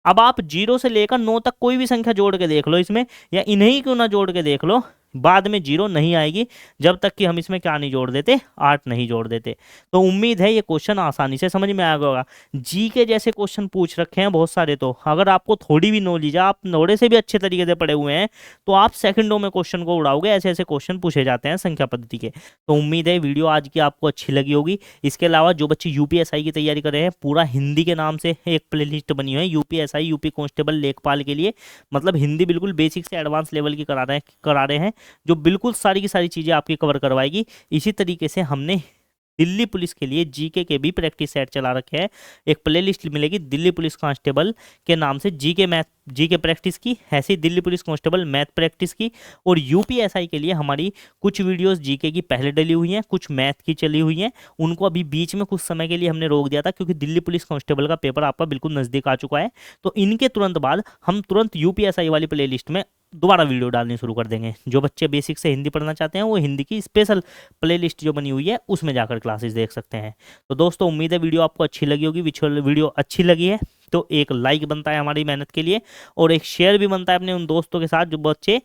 अब आप 0 से लेकर 9 तक कोई भी संख्या जोड़ के देख लो इसमें, या इन्हीं क्यों ना जोड़ के देख लो, बाद में 0 नहीं आएगी जब तक कि हम इसमें क्या नहीं जोड़ देते, 8 नहीं जोड़ देते। तो उम्मीद है ये क्वेश्चन आसानी से समझ में आ गया होगा। जी के जैसे क्वेश्चन पूछ रखे हैं बहुत सारे, तो अगर आपको थोड़ी भी नॉलेज है, आप थोड़े से भी अच्छे तरीके से पढ़े हुए हैं, तो आप सेकंडों में क्वेश्चन को उड़ाओगे। ऐसे ऐसे क्वेश्चन पूछे जाते हैं संख्या पद्धति के। तो उम्मीद है वीडियो आज की आपको अच्छी लगी होगी। इसके अलावा जो बच्चे यूपीएसआई की तैयारी कर रहे हैं, पूरा हिंदी के नाम से एक प्लेलिस्ट बनी हुई है यूपीएसआई यूपी कांस्टेबल लेखपाल के लिए। मतलब हिंदी बिल्कुल बेसिक से एडवांस लेवल की करा रहे हैं, जो बिल्कुल सारी की सारी चीज़ें आपकी कवर करवाएगी। इसी तरीके से हमने दिल्ली पुलिस के लिए जीके के भी प्रैक्टिस सेट चला रखे हैं। एक प्लेलिस्ट मिलेगी दिल्ली पुलिस कांस्टेबल के नाम से, जीके मैथ जीके प्रैक्टिस की, ऐसी Delhi police constable math practice की। और यूपीएसआई के लिए हमारी कुछ वीडियोस जीके की पहले डली हुई हैं, कुछ मैथ की चली हुई हैं। उनको अभी बीच में कुछ समय के लिए हमने रोक दिया था, क्योंकि दिल्ली पुलिस कांस्टेबल का पेपर आपका बिल्कुल नज़दीक आ चुका है। तो इनके तुरंत बाद हम तुरंत यूपीएसआई वाली प्लेलिस्ट में दोबारा वीडियो डालनी शुरू कर देंगे। जो बच्चे बेसिक से हिंदी पढ़ना चाहते हैं, वो हिंदी की स्पेशल प्लेलिस्ट जो बनी हुई है उसमें जाकर क्लासेस देख सकते हैं। तो दोस्तों उम्मीद है वीडियो आपको अच्छी लगी होगी। वीडियो अच्छी लगी है तो एक लाइक बनता है हमारी मेहनत के लिए, और एक शेयर भी बनता है अपने उन दोस्तों के साथ जो बच्चे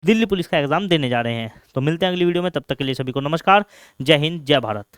दिल्ली पुलिस का एग्जाम देने जा रहे हैं। तो मिलते हैं अगली वीडियो में, तब तक के लिए सभी को नमस्कार। जय हिंद, जय भारत।